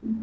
And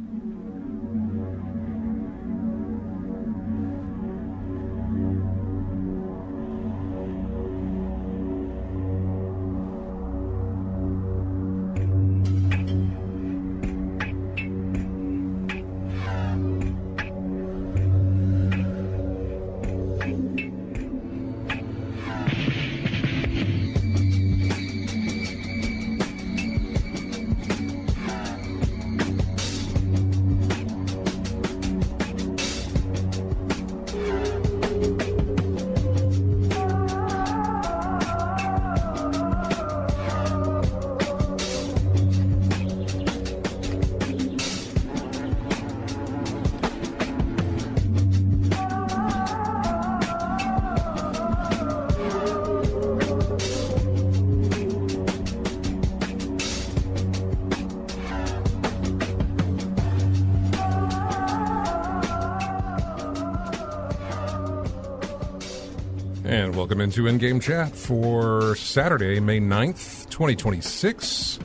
welcome into In-Game Chat for Saturday, May 9th, 2026,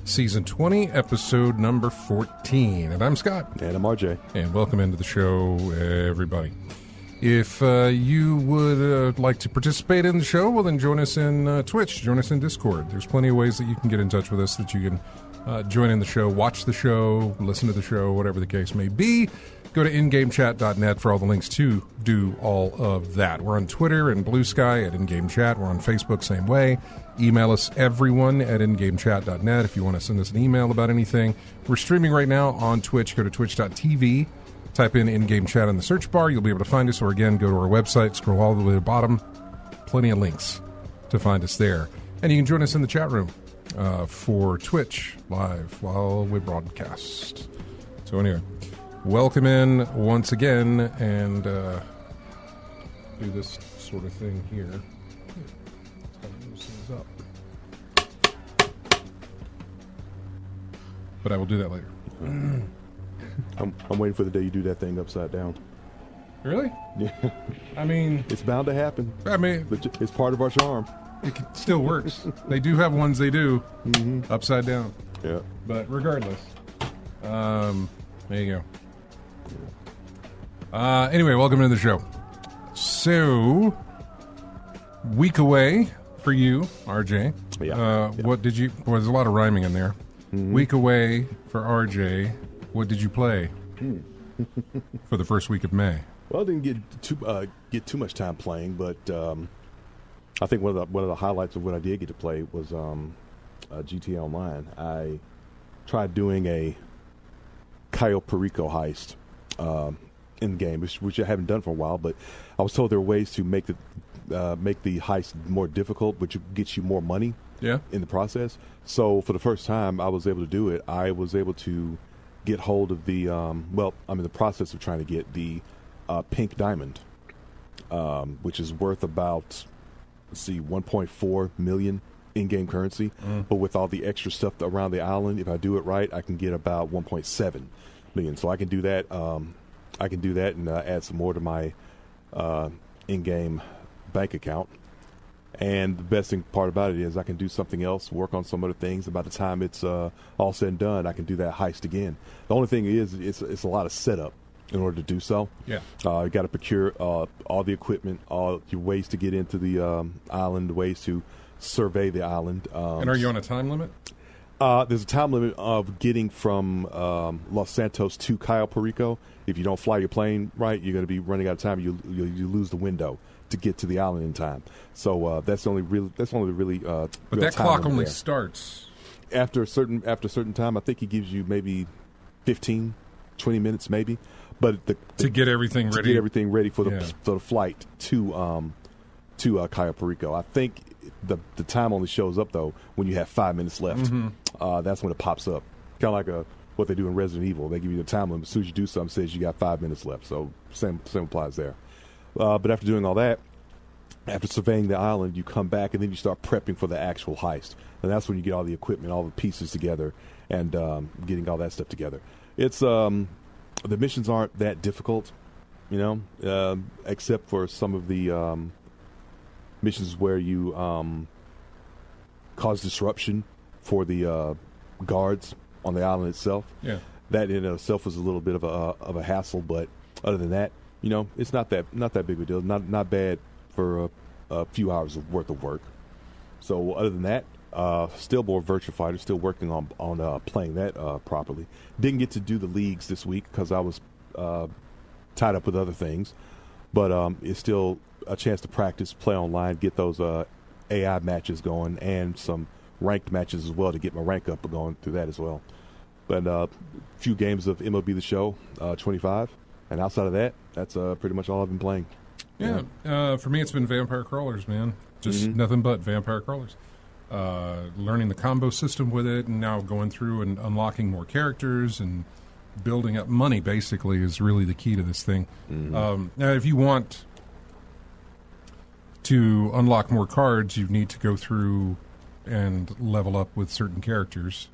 Season 20, Episode number 14. And I'm Scott. And I'm RJ. And welcome into the show, everybody. If you would like to participate in the show, well, then join us in Twitch, join us in Discord. There's plenty of ways that you can get in touch with us, that you can join in the show, watch the show, listen to the show, whatever the case may be. Go to ingamechat.net for all the links to do all of that. We're on Twitter and Blue Sky at InGameChat. We're on Facebook, same way. Email us, everyone, at ingamechat.net if you want to send us an email about anything. We're streaming right now on Twitch. Go to twitch.tv. Type in In-Game Chat in the search bar. You'll be able to find us. Or, again, go to our website, scroll all the way to the bottom. Plenty of links to find us there. And you can join us in the chat room for Twitch live while we broadcast. So, anyway. Welcome in once again, and do this sort of thing here. Let's kind of loosen this up. But I will do that later. I'm waiting for the day you do that thing upside down. Really? Yeah. I mean... It's bound to happen. I mean... But it's part of our charm. It still works. They do have ones they do upside down. Yeah. But regardless, there you go. Anyway, welcome to the show. So, week away for you, RJ. Yeah. What did you... Well, there's a lot of rhyming in there. Week away for RJ. What did you play for the first week of May? Well, I didn't get too much time playing, but I think one of the highlights of what I did get to play was GTA Online. I tried doing a Cayo Perico heist in game, which I haven't done for a while. But I was told there are ways to make the heist more difficult, which gets you more money. Yeah. In the process. So for the first time I was able to do it. I was able to get hold of the I'm in the process of trying to get the pink diamond, which is worth about 1.4 million in-game currency. But with all the extra stuff around the island, if I do it right, I can get about 1.7 million. So I can do that. And add some more to my in-game bank account. And the best thing part about it is I can do something else, work on some other things. By the time it's all said and done, I can do that heist again. The only thing is it's a lot of setup in order to do so. Yeah. You got to procure all the equipment, all your ways to get into the island, ways to survey the island. And are you on a time limit? There's a time limit of getting from Los Santos to Cayo Perico. If you don't fly your plane right, you're going to be running out of time. You lose the window to get to the island in time. So that's only really. But that clock only starts after a certain time. I think he gives you maybe 15, 20 minutes, maybe. But to get everything ready. To get everything ready for the flight to Cayo Perico. I think the time only shows up though when you have 5 minutes left. That's when it pops up. Kind of like what they do in Resident Evil. They give you the time limit. As soon as you do something, it says you got 5 minutes left. So same applies there. But after doing all that, after surveying the island, you come back and then you start prepping for the actual heist. And that's when you get all the equipment, all the pieces together, and getting all that stuff together. It's the missions aren't that difficult, except for some of the missions where you cause disruption for the guards on the island itself. Yeah. that in itself was a little bit of a hassle. But other than that, it's not that big of a deal. Not bad for a few hours worth of work. So other than that, still more Virtua Fighter. Still working on playing that properly. Didn't get to do the leagues this week because I was tied up with other things. But it's still a chance to practice, play online, get those AI matches going, and some ranked matches as well to get my rank up going through that as well. But a few games of MLB The Show 25, and outside of that, that's pretty much all I've been playing. Yeah, for me it's been Vampire Crawlers, man. Just nothing but Vampire Crawlers. Learning the combo system with it, and now going through and unlocking more characters and building up money, basically, is really the key to this thing. Now, if you want to unlock more cards, you need to go through and level up with certain characters,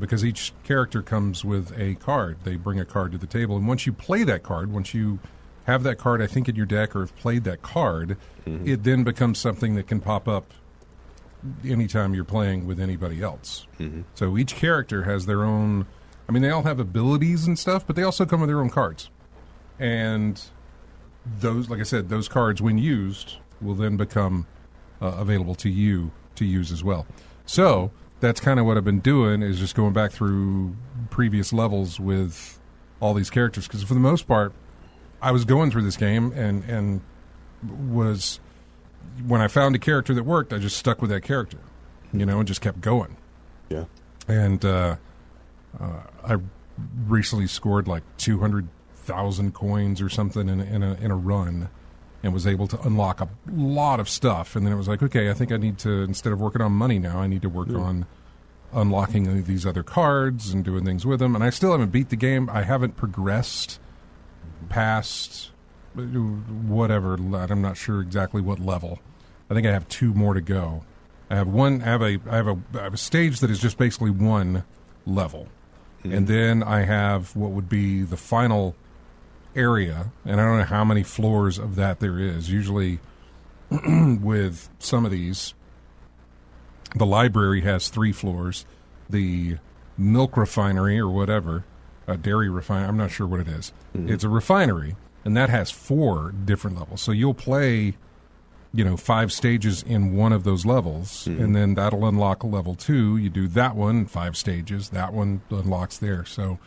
because each character comes with a card. They bring a card to the table, and once you play that card, once you have that card, I think, in your deck or have played that card, it then becomes something that can pop up anytime you're playing with anybody else. So each character has their own... I mean, they all have abilities and stuff, but they also come with their own cards. And those, like I said, those cards, when used, will then become available to you to use as well. So that's kind of what I've been doing, is just going back through previous levels with all these characters. Because for the most part, I was going through this game and was... When I found a character that worked, I just stuck with that character, and just kept going. Yeah. And I recently scored like 200,000 coins or something in a run, and was able to unlock a lot of stuff. And then it was like, okay, I think I need to, instead of working on money now, I need to work on unlocking these other cards and doing things with them. And I still haven't beat the game. I haven't progressed past whatever. I'm not sure exactly what level. I think I have 2 more to go. I have a stage that is just basically one level. And then I have what would be the final area, and I don't know how many floors of that there is. Usually with some of these, the library has 3 floors. The milk refinery or whatever, a dairy refinery, I'm not sure what it is. It's a refinery, and that has 4 different levels. So you'll play, 5 stages in one of those levels, and then that'll unlock level 2. You do that one, 5 stages. That one unlocks there. So,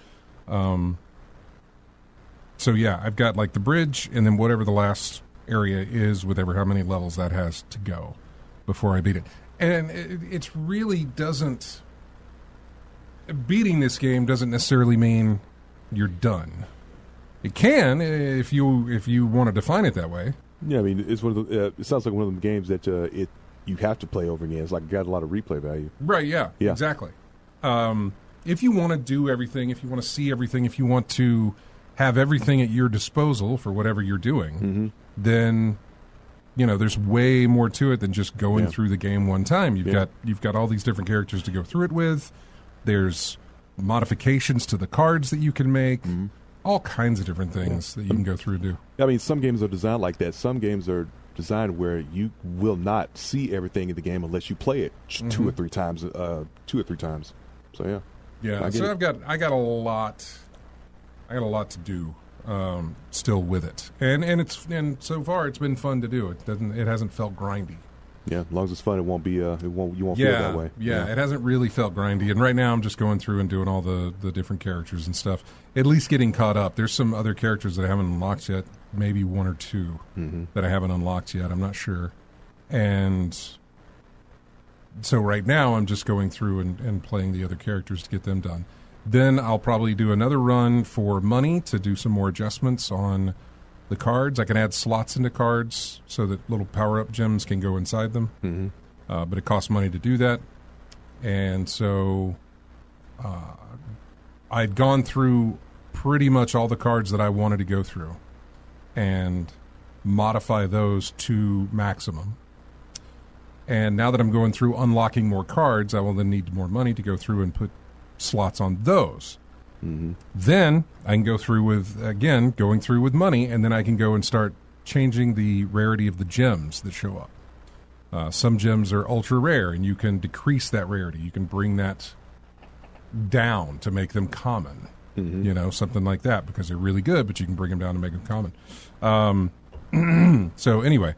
yeah, I've got like the bridge, and then whatever the last area is, whatever how many levels that has to go before I beat it. And it really doesn't. Beating this game doesn't necessarily mean you're done. It can if you want to define it that way. Yeah, I mean, it's one of the. It sounds like one of them games that you have to play over again. It's like got a lot of replay value. Right? Yeah. Exactly. If you want to do everything, if you want to see everything, if you want to have everything at your disposal for whatever you're doing, then there's way more to it than just going through the game one time. You've got all these different characters to go through it with. There's modifications to the cards that you can make. All kinds of different things that you can go through and do. I mean, some games are designed like that. Some games are designed where you will not see everything in the game unless you play it 2 or 3 times. So yeah. So I got a lot to do still with it, and so far it's been fun to do. It hasn't felt grindy. Yeah, as long as it's fun, you won't feel that way. Yeah, it hasn't really felt grindy. And right now I'm just going through and doing all the different characters and stuff. At least getting caught up. There's some other characters that I haven't unlocked yet, maybe 1 or 2 that I haven't unlocked yet. I'm not sure. And so right now I'm just going through and playing the other characters to get them done. Then I'll probably do another run for money to do some more adjustments on the cards. I can add slots into cards so that little power-up gems can go inside them. But it costs money to do that. And so I'd gone through pretty much all the cards that I wanted to go through and modify those to maximum. And now that I'm going through unlocking more cards, I will then need more money to go through and put slots on those. Then I can go through going through with money, and then I can go and start changing the rarity of the gems that show up. Some gems are ultra rare, and you can decrease that rarity. You can bring that down to make them common. You know, something like that, because they're really good, but you can bring them down to make them common. So anyway,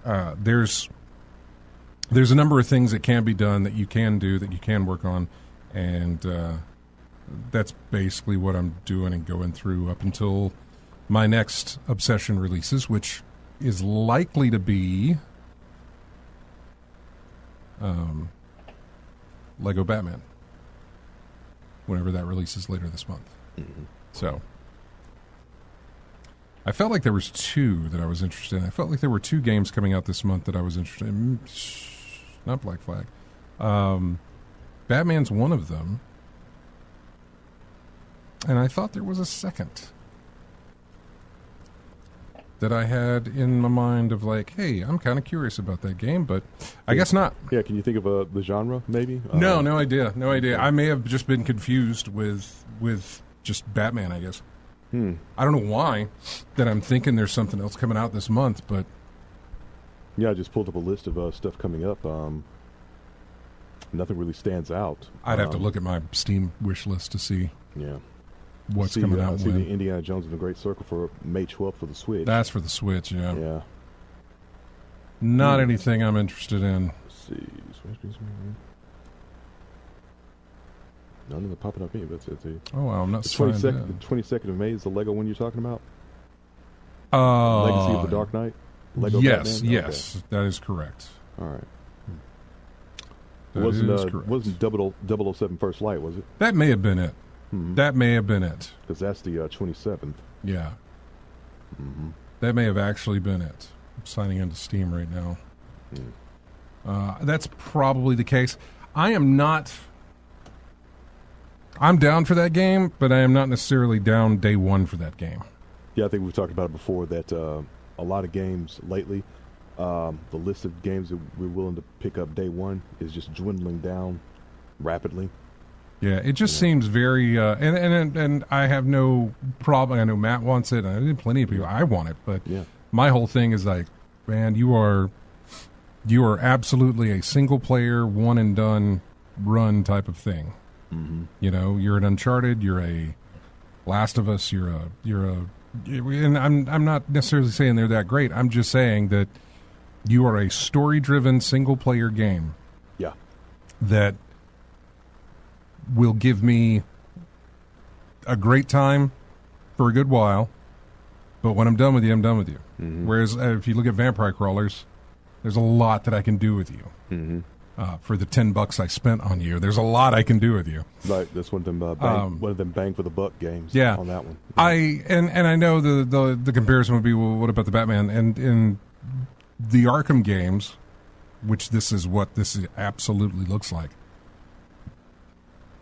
there's a number of things that can be done, that you can do, that you can work on, and that's basically what I'm doing and going through up until my next Obsession releases, which is likely to be Lego Batman, whenever that releases later this month. So I felt like there was two that I was interested in. I felt like there were two games coming out this month that I was interested in. Not Black Flag. Batman's one of them. And I thought there was a second that I had in my mind of like, hey, I'm kind of curious about that game, but I guess not. Yeah, can you think of the genre, maybe? No idea. I may have just been confused with just Batman, I guess. I don't know why that I'm thinking there's something else coming out this month, but... Yeah, I just pulled up a list of stuff coming up. Nothing really stands out. I'd have to look at my Steam wish list to see what's coming out. I see the Indiana Jones and the Great Circle for May 12th for the Switch. That's for the Switch, yeah. Yeah. Not anything I'm interested in. Let's see. None of them popping up here. That's it. Oh, wow, I'm not the signed 22nd, in. The 22nd of May is the Lego one you're talking about? Legacy of the Dark Knight? Lego yes, Batman? yes, Okay. that is correct. All right. That is correct. Wasn't 007 First Light, was it? That may have been it. That may have been it. Because that's the 27th. Yeah. That may have actually been it. I'm signing into Steam right now. That's probably the case. I'm down for that game, but I am not necessarily down day one for that game. Yeah, I think we've talked about it before, that a lot of games lately, the list of games that we're willing to pick up day one is just dwindling down rapidly. Yeah, it just seems very, and I have no problem. I know Matt wants it, and I think plenty of people. I want it, but my whole thing is like, man, you are absolutely a single player, one and done run type of thing. You know, you're an Uncharted, you're a Last of Us, you're a, and I'm not necessarily saying they're that great. I'm just saying that you are a story-driven single player game. Yeah, that will give me a great time for a good while, but when I'm done with you, I'm done with you. Whereas if you look at Vampire Crawlers, there's a lot that I can do with you. For the $10 I spent on you, there's a lot I can do with you. Right, that's one of them bang for the buck games. Yeah, on that one. And I know the comparison would be, well, what about the Batman? And in the Arkham games, which this is what this absolutely looks like,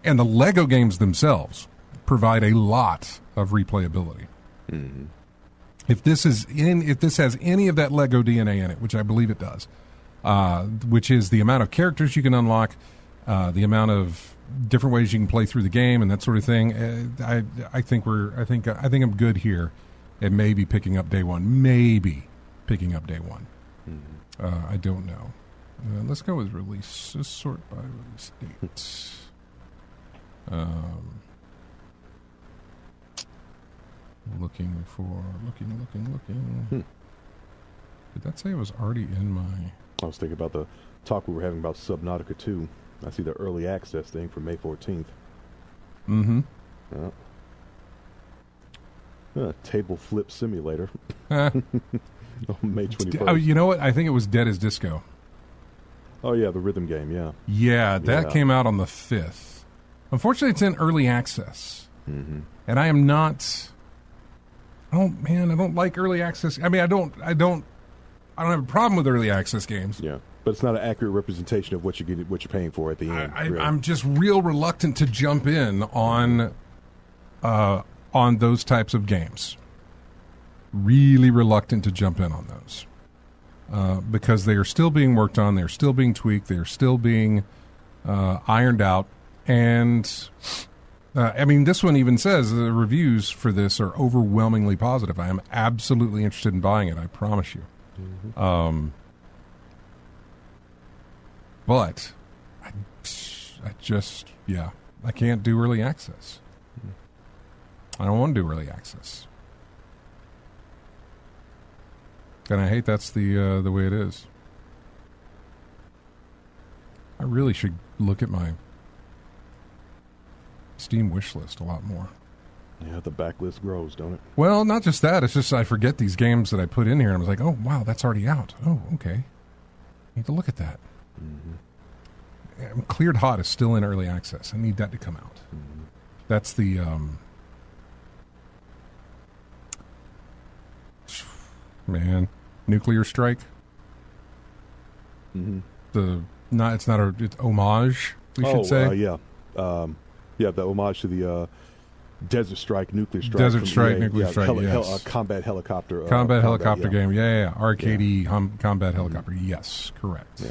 and the Lego games themselves provide a lot of replayability. If this has any of that Lego DNA in it, which I believe it does, which is the amount of characters you can unlock, the amount of different ways you can play through the game, and that sort of thing. I think I'm good here, and maybe picking up day one. I don't know. Let's go with release. Let's sort by release date. Looking. Did that say it was already in my... I was thinking about the talk we were having about Subnautica 2. I see the early access thing for May 14th. Table flip simulator. On May 21st. Oh, you know what? I think it was Dead as Disco. Oh, yeah, the rhythm game, yeah. Yeah, that came out on the 5th. Unfortunately, it's in early access. And I am not... I don't like early access. I mean, I don't have a problem with early access games. Yeah, but it's not an accurate representation of what you're paying for at the end. I'm just real reluctant to jump in on those types of games. Really reluctant to jump in on those because they are still being worked on. They're still being tweaked. They're still being ironed out. And I mean, this one even says the reviews for this are overwhelmingly positive. I am absolutely interested in buying it. I promise you. But I just, I can't do early access. I don't want to do early access. And I hate that's the way it is. I really should look at my Steam wish list a lot more. Yeah, the backlist grows, don't it? Well, not just that. It's just I forget these games that I put in here, and I was like, oh, wow, that's already out. Oh, okay. Need to look at that. Cleared Hot is still in early access. I need that to come out. That's the... man, Nuclear Strike. It's homage, we should say. Yeah, the homage to the Desert Strike, Nuclear Strike. Desert Strike, Nuclear Strike, yes. Combat helicopter. Combat helicopter game, yeah. Arcade combat helicopter, yes, correct.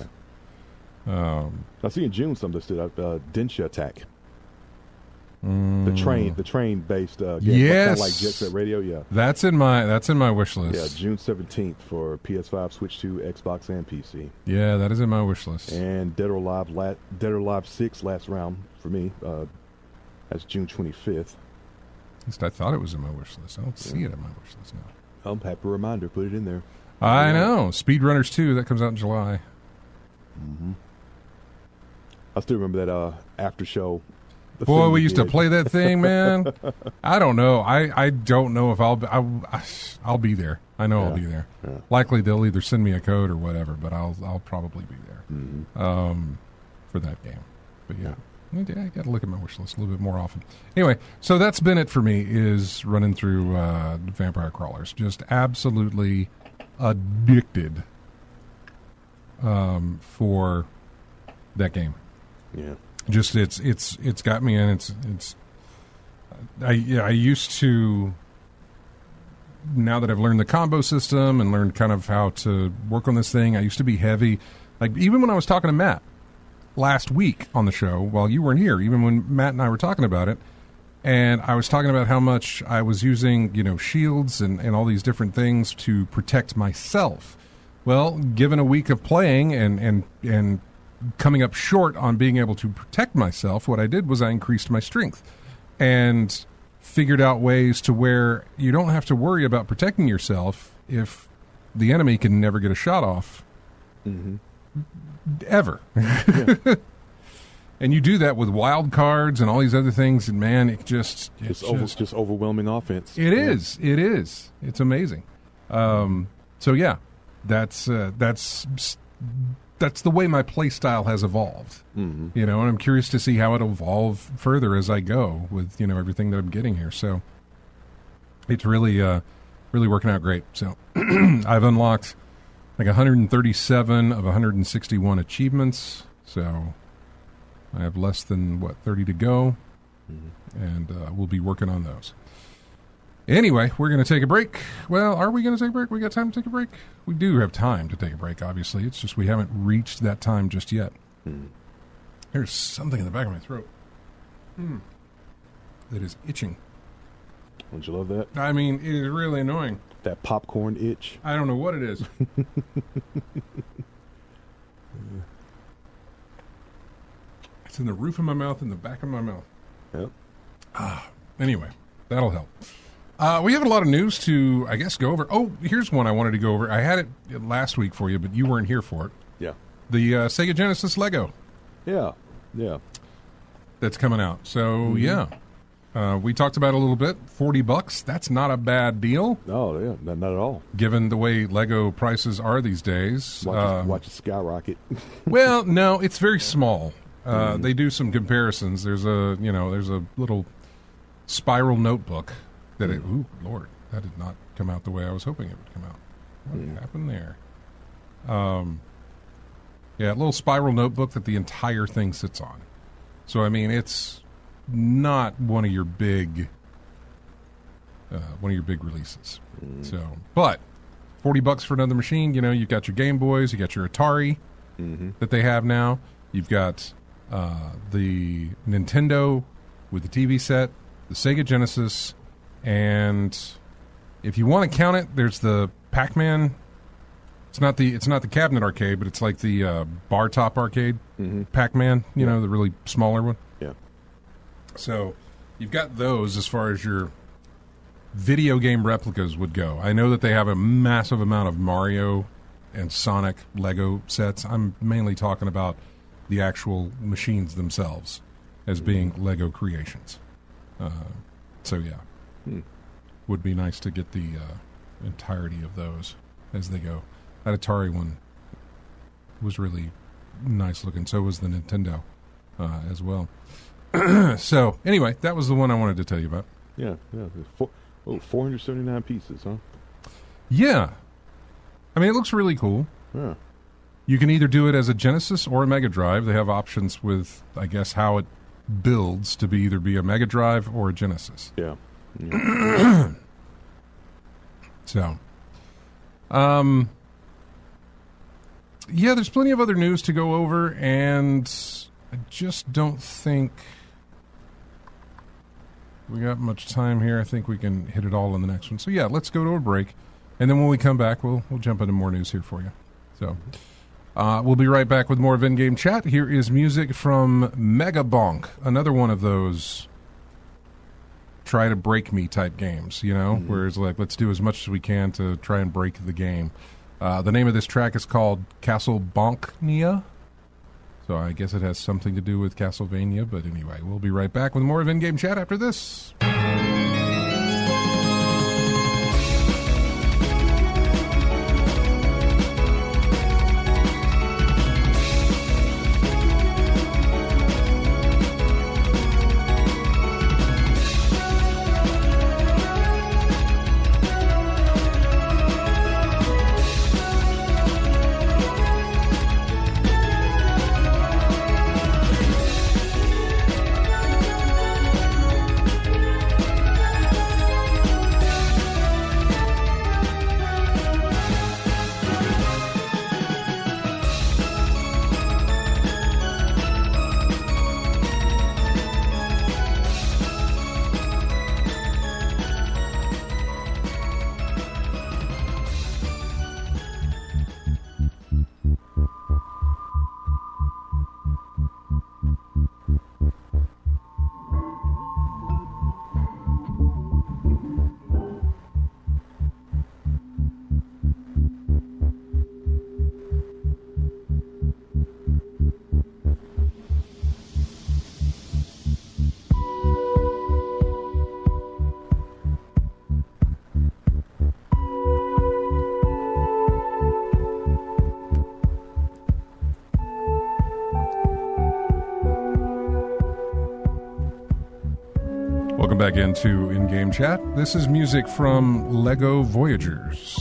Yeah. I see in June some listed Densha Attack. The train based game, yes, kind of like Jet Set Radio. Yeah, that's in my wish list. Yeah, June 17th for PS5, Switch 2, Xbox, and PC. Yeah, that is in my wish list. And Dead or Alive 6 last round for me. That's June 25th. At least I thought it was in my wish list. I don't see it in my wish list now. Happy reminder, put it in there. I know. Speedrunners 2, that comes out in July. I still remember that after show. Boy, we used to play that thing, man. I don't know. I don't know if I'll be there. I know I'll be there. Yeah. Likely they'll either send me a code or whatever, but I'll probably be there for that game. But yeah, I got to look at my wish list a little bit more often. Anyway, so that's been it for me. Is running through Vampire Crawlers. Just absolutely addicted for that game. Yeah. Just it's got me, and I used to, now that I've learned the combo system and learned kind of how to work on this thing, I used to be heavy. Like even when I was talking to Matt last week on the show, while you weren't here, even when Matt and I were talking about it, and I was talking about how much I was using, shields and all these different things to protect myself. Well, given a week of playing and coming up short on being able to protect myself, what I did was I increased my strength and figured out ways to where you don't have to worry about protecting yourself if the enemy can never get a shot off. Ever. And you do that with wild cards and all these other things, and man, it's just overwhelming offense. It is. It's amazing. So yeah, that's the way my play style has evolved. And I'm curious to see how it'll evolve further as I go with, everything that I'm getting here. So it's really working out great. So I've unlocked like 137 of 161 achievements. So I have less than 30 to go, and we'll be working on those. Anyway, we're going to take a break. Well, are we going to take a break? We got time to take a break? We do have time to take a break, obviously. It's just we haven't reached that time just yet. There's something in the back of my throat that is itching. Don't you love that? I mean, it is really annoying. That popcorn itch. I don't know what it is. It's in the roof of my mouth and the back of my mouth. Yep. Anyway, that'll help. We have a lot of news to, I guess, go over. Oh, here's one I wanted to go over. I had it last week for you, but you weren't here for it. Yeah. The Sega Genesis Lego. Yeah. That's coming out. So, yeah. We talked about it a little bit. $40. That's not a bad deal. Oh, yeah. Not at all. Given the way Lego prices are these days. Watch it skyrocket. Well, no, it's very small. They do some comparisons. There's a little spiral notebook that ooh, Lord, that did not come out the way I was hoping it would come out. What happened there? Yeah, a little spiral notebook that the entire thing sits on. So, I mean, it's not one of your big releases. So, but $40 for another machine. You've got your Game Boys, you got your Atari that they have now. You've got the Nintendo with the TV set, the Sega Genesis, and if you want to count it, there's the Pac-Man. It's not the cabinet arcade, but it's like the bar top arcade Pac-Man. The really smaller one. Yeah. So you've got those as far as your video game replicas would go. I know that they have a massive amount of Mario and Sonic Lego sets. I'm mainly talking about the actual machines themselves as being Lego creations. So yeah, would be nice to get the entirety of those as they go. That Atari one was really nice looking. So was the Nintendo as well. So anyway, that was the one I wanted to tell you about. Yeah. 479 pieces, huh? Yeah. I mean, it looks really cool. Yeah. You can either do it as a Genesis or a Mega Drive. They have options with, I guess, how it builds to either be a Mega Drive or a Genesis. Yeah. So, yeah, there's plenty of other news to go over, and I just don't think we got much time here. I think we can hit it all in the next one. So, yeah, let's go to a break, and then when we come back, we'll jump into more news here for you. So, we'll be right back with more of In-Game Chat. Here is music from Mega Bonk, another one of those try to break me type games, you know, where it's like, let's do as much as we can to try and break the game. The name of this track is called Castle Bonknia. So I guess it has something to do with Castlevania, but anyway, we'll be right back with more of In-Game Chat after this. Back into In-Game Chat. This is music from Lego Voyagers.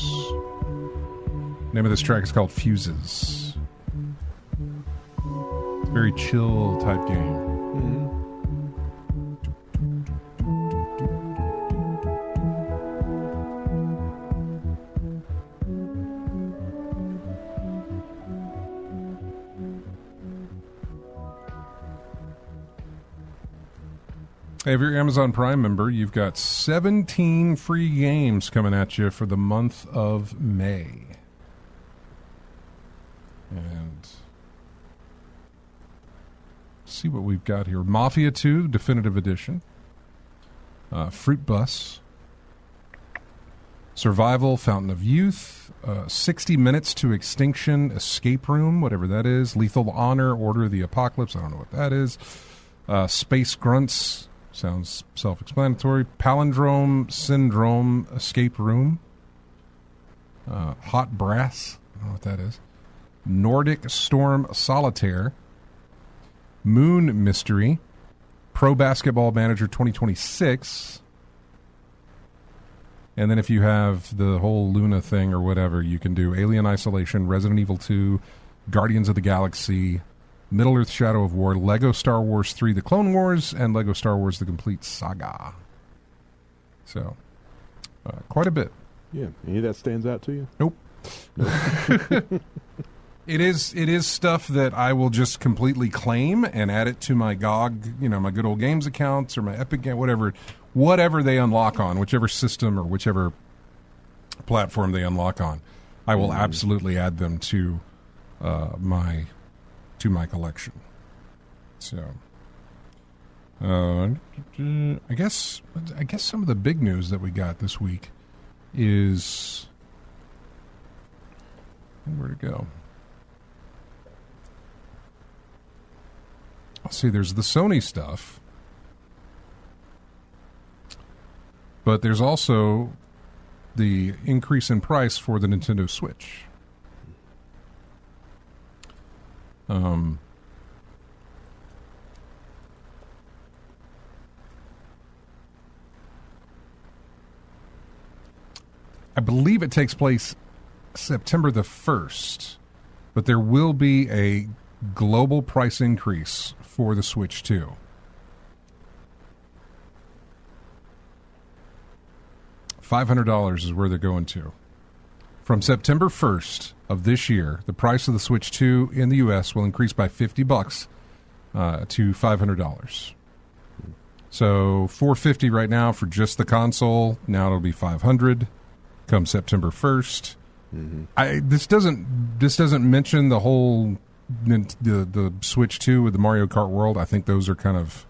Name of this track is called Fuses. It's a very chill type game. Hey, if you're an Amazon Prime member, you've got 17 free games coming at you for the month of May. And see what we've got here. Mafia 2 Definitive Edition. Fruit Bus. Survival Fountain of Youth. 60 Minutes to Extinction Escape Room, whatever that is. Lethal Honor Order of the Apocalypse. I don't know what that is. Space Grunts. Sounds self-explanatory. Palindrome Syndrome Escape Room. Hot Brass. I don't know what that is. Nordic Storm Solitaire. Moon Mystery. Pro Basketball Manager 2026. And then if you have the whole Luna thing or whatever, you can do Alien Isolation, Resident Evil 2, Guardians of the Galaxy, Middle-earth Shadow of War, Lego Star Wars 3 The Clone Wars, and Lego Star Wars The Complete Saga. So, quite a bit. Yeah. Any of that stands out to you? Nope. It is stuff that I will just completely claim and add it to my GOG, my Good Old Games accounts or my Epic Game, whatever they unlock on, whichever system or whichever platform they unlock on. I will absolutely add them to my collection. So, I guess some of the big news that we got this week is where to go. Let's see. There's the Sony stuff, but there's also the increase in price for the Nintendo Switch. I believe it takes place September the 1st, but there will be a global price increase for the Switch 2. $500 is where they're going to. From September 1st of this year, the price of the Switch 2 in the U.S. will increase by $50 to $500. So $450 right now for just the console. Now it'll be $500 come September 1st. Mm-hmm. This doesn't mention the whole the Switch 2 with the Mario Kart World. I think those are kind of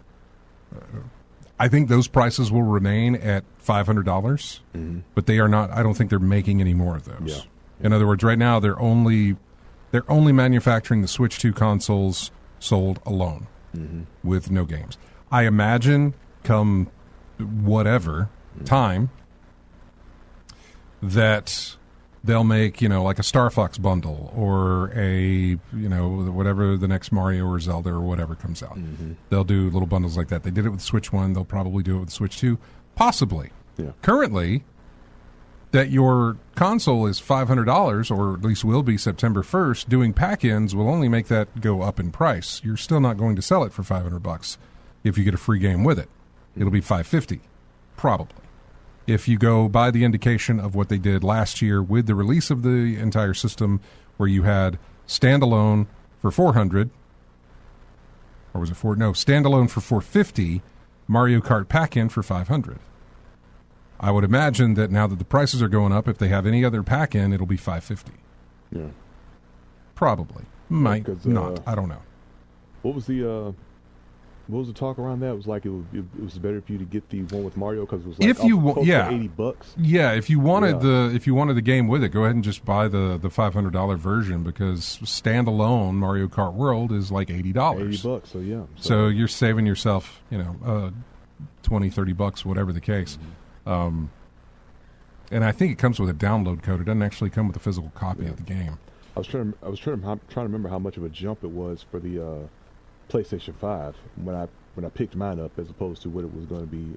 I think those prices will remain at $500, but they are not. I don't think they're making any more of those. Yeah. In other words, right now they're only manufacturing the Switch 2 consoles sold alone with no games. I imagine come whatever time that they'll make, like a Star Fox bundle or a, whatever the next Mario or Zelda or whatever comes out. Mm-hmm. They'll do little bundles like that. They did it with the Switch 1. They'll probably do it with the Switch 2. Possibly. Yeah. Currently, that your console is $500, or at least will be September 1st, doing pack-ins will only make that go up in price. You're still not going to sell it for $500 if you get a free game with it. It'll be $550, probably. If you go by the indication of what they did last year with the release of the entire system, where you had standalone for $400, or was it standalone for $450, Mario Kart pack-in for $500. I would imagine that now that the prices are going up, if they have any other pack-in, it'll be $550. Yeah. Probably. Might not. I don't know. What was the talk around that? It was like it was better for you to get the one with Mario because it was like $80. Yeah, if you wanted the game with it, go ahead and just buy the $500 version, because standalone Mario Kart World is like $80. $80, so yeah. So you're saving yourself, $20-$30, whatever the case. Mm-hmm. And I think it comes with a download code. It doesn't actually come with a physical copy of the game. I was trying to remember how much of a jump it was for the PlayStation 5 when I picked mine up, as opposed to what it was going to be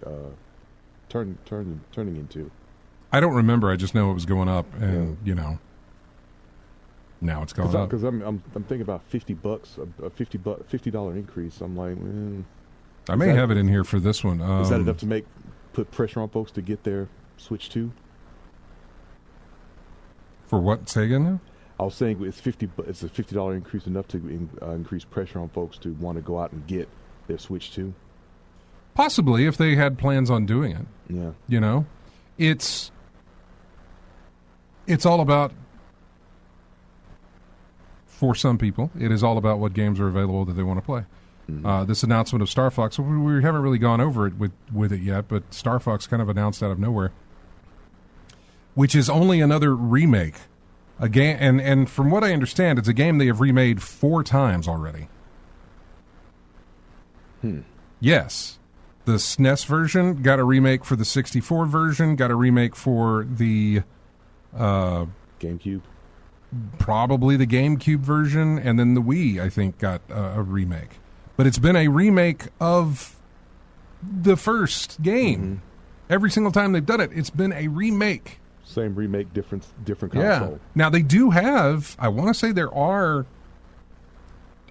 turning into. I don't remember. I just know it was going up, and now it's gone up. Because I'm thinking about $50, a $50 increase. I'm like, I may have it in here for this one. Is that enough to put pressure on folks to get their Switch 2? For what? Say again now? I was saying it's a $50 increase enough to increase pressure on folks to want to go out and get their Switch 2? Possibly, if they had plans on doing it. Yeah. It's all about, for some people, it is all about what games are available that they want to play. Mm-hmm. This announcement of Star Fox, we haven't really gone over it with it yet, but Star Fox kind of announced out of nowhere, which is only another remake. A game, and from what I understand, it's a game they have remade 4 times already. Yes. The SNES version got a remake for the 64 version, got a remake for the GameCube. Probably the GameCube version, and then the Wii, I think, got a remake. But it's been a remake of the first game. Mm-hmm. Every single time they've done it, it's been a remake. Same remake, different console. Yeah. Now, they do have, I want to say there are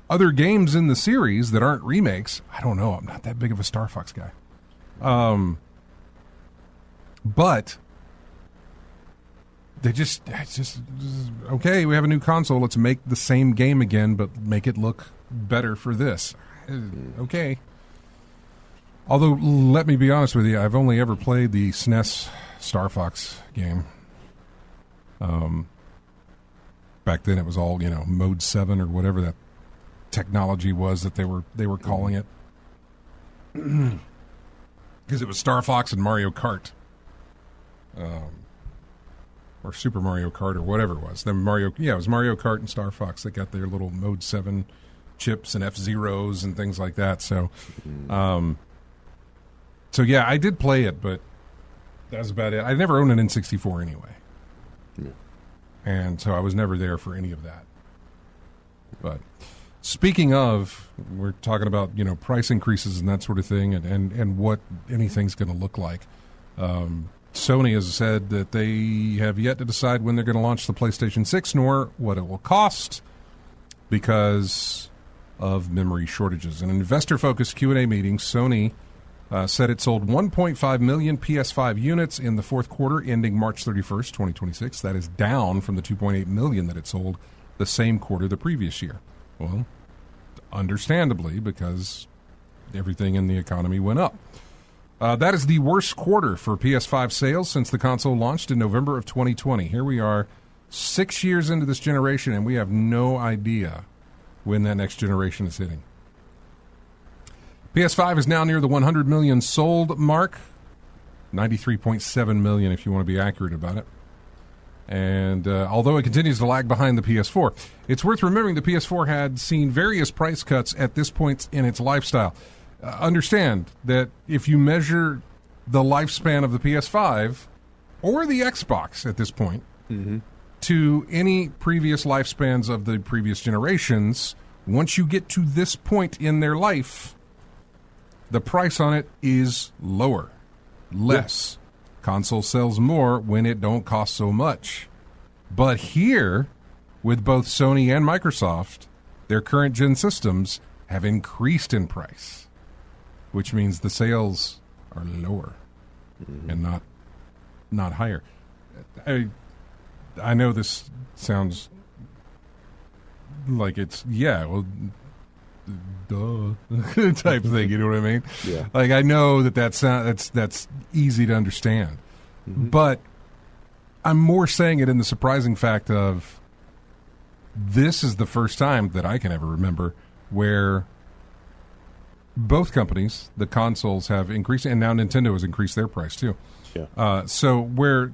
other games in the series that aren't remakes. I don't know. I'm not that big of a Star Fox guy. But it's just, okay, we have a new console. Let's make the same game again, but make it look better for this. Okay. Although, let me be honest with you, I've only ever played the SNES Star Fox game. Back then it was all, Mode 7 or whatever that technology was that they were calling it. because it was Star Fox and Mario Kart. Or Super Mario Kart or whatever it was. Then it was Mario Kart and Star Fox that got their little Mode 7 chips and F-Zeros and things like that. So, yeah, I did play it, but that was about it. I never owned an N64 anyway. Yeah. And so I was never there for any of that. But speaking of, we're talking about, price increases and that sort of thing and what anything's going to look like. Sony has said that they have yet to decide when they're going to launch the PlayStation 6, nor what it will cost because of memory shortages. In an investor-focused Q&A meeting, Sony said it sold 1.5 million PS5 units in the fourth quarter ending March 31st, 2026. That is down from the 2.8 million that it sold the same quarter the previous year. Well, understandably, because everything in the economy went up. That is the worst quarter for PS5 sales since the console launched in November of 2020. Here we are 6 years into this generation, and we have no idea when that next generation is hitting. PS5 is now near the 100 million sold mark, 93.7 million if you want to be accurate about it. And although it continues to lag behind the PS4, it's worth remembering the PS4 had seen various price cuts at this point in its lifestyle. Understand that if you measure the lifespan of the PS5 or the Xbox at this point to any previous lifespans of the previous generations, once you get to this point in their life, the price on it is lower, less. Yeah. Console sells more when it don't cost so much. But here, with both Sony and Microsoft, their current gen systems have increased in price, which means the sales are lower and not higher. I know this sounds like it's, duh type thing, you know what I mean? Yeah. Like, I know that's easy to understand. But I'm more saying it in the surprising fact of this is the first time that I can ever remember where both companies, the consoles, have increased, and now Nintendo has increased their price too. Yeah. So we're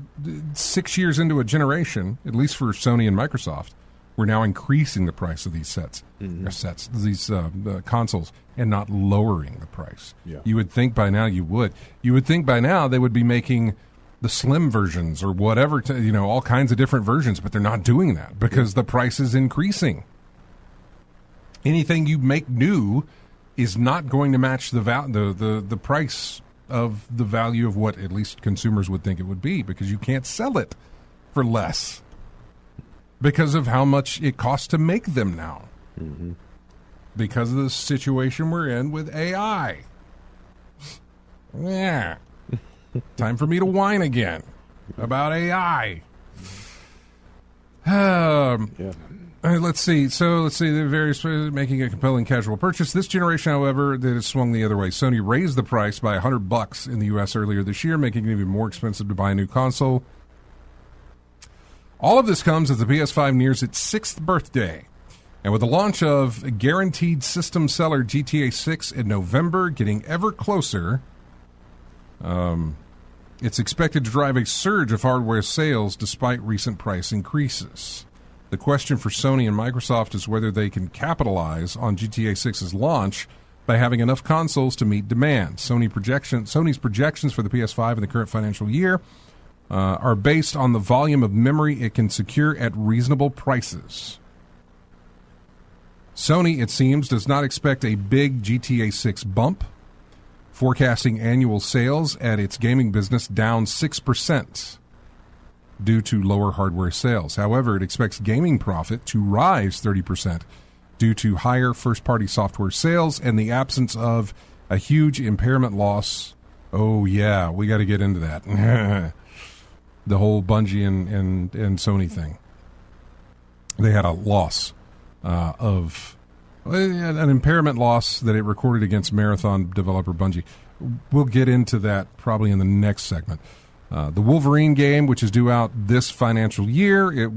6 years into a generation, at least for Sony and Microsoft, we're now increasing the price of these these consoles, and not lowering the price. Yeah. You would think by now you would. You would think by now they would be making the slim versions or whatever, all kinds of different versions, but they're not doing that because the price is increasing. Anything you make new is not going to match the price of the value of what at least consumers would think it would be, because you can't sell it for less because of how much it costs to make them now. Because of the situation we're in with AI. Yeah. Time for me to whine again about AI. Let's see. The various making a compelling casual purchase. This generation, however, that has swung the other way. Sony raised the price by $100 in the U.S. earlier this year, making it even more expensive to buy a new console. All of this comes as the PS5 nears its 6th birthday. And with the launch of guaranteed system seller GTA 6 in November getting ever closer, it's expected to drive a surge of hardware sales despite recent price increases. The question for Sony and Microsoft is whether they can capitalize on GTA 6's launch by having enough consoles to meet demand. Sony's projections for the PS5 in the current financial year are based on the volume of memory it can secure at reasonable prices. Sony, it seems, does not expect a big GTA 6 bump, forecasting annual sales at its gaming business down 6% due to lower hardware sales. However, it expects gaming profit to rise 30% due to higher first-party software sales and the absence of a huge impairment loss. Oh, yeah, we got to get into that. The whole Bungie and Sony thing. They had a loss of an impairment loss that it recorded against Marathon developer Bungie. We'll get into that probably in the next segment. The Wolverine game, which is due out this financial year,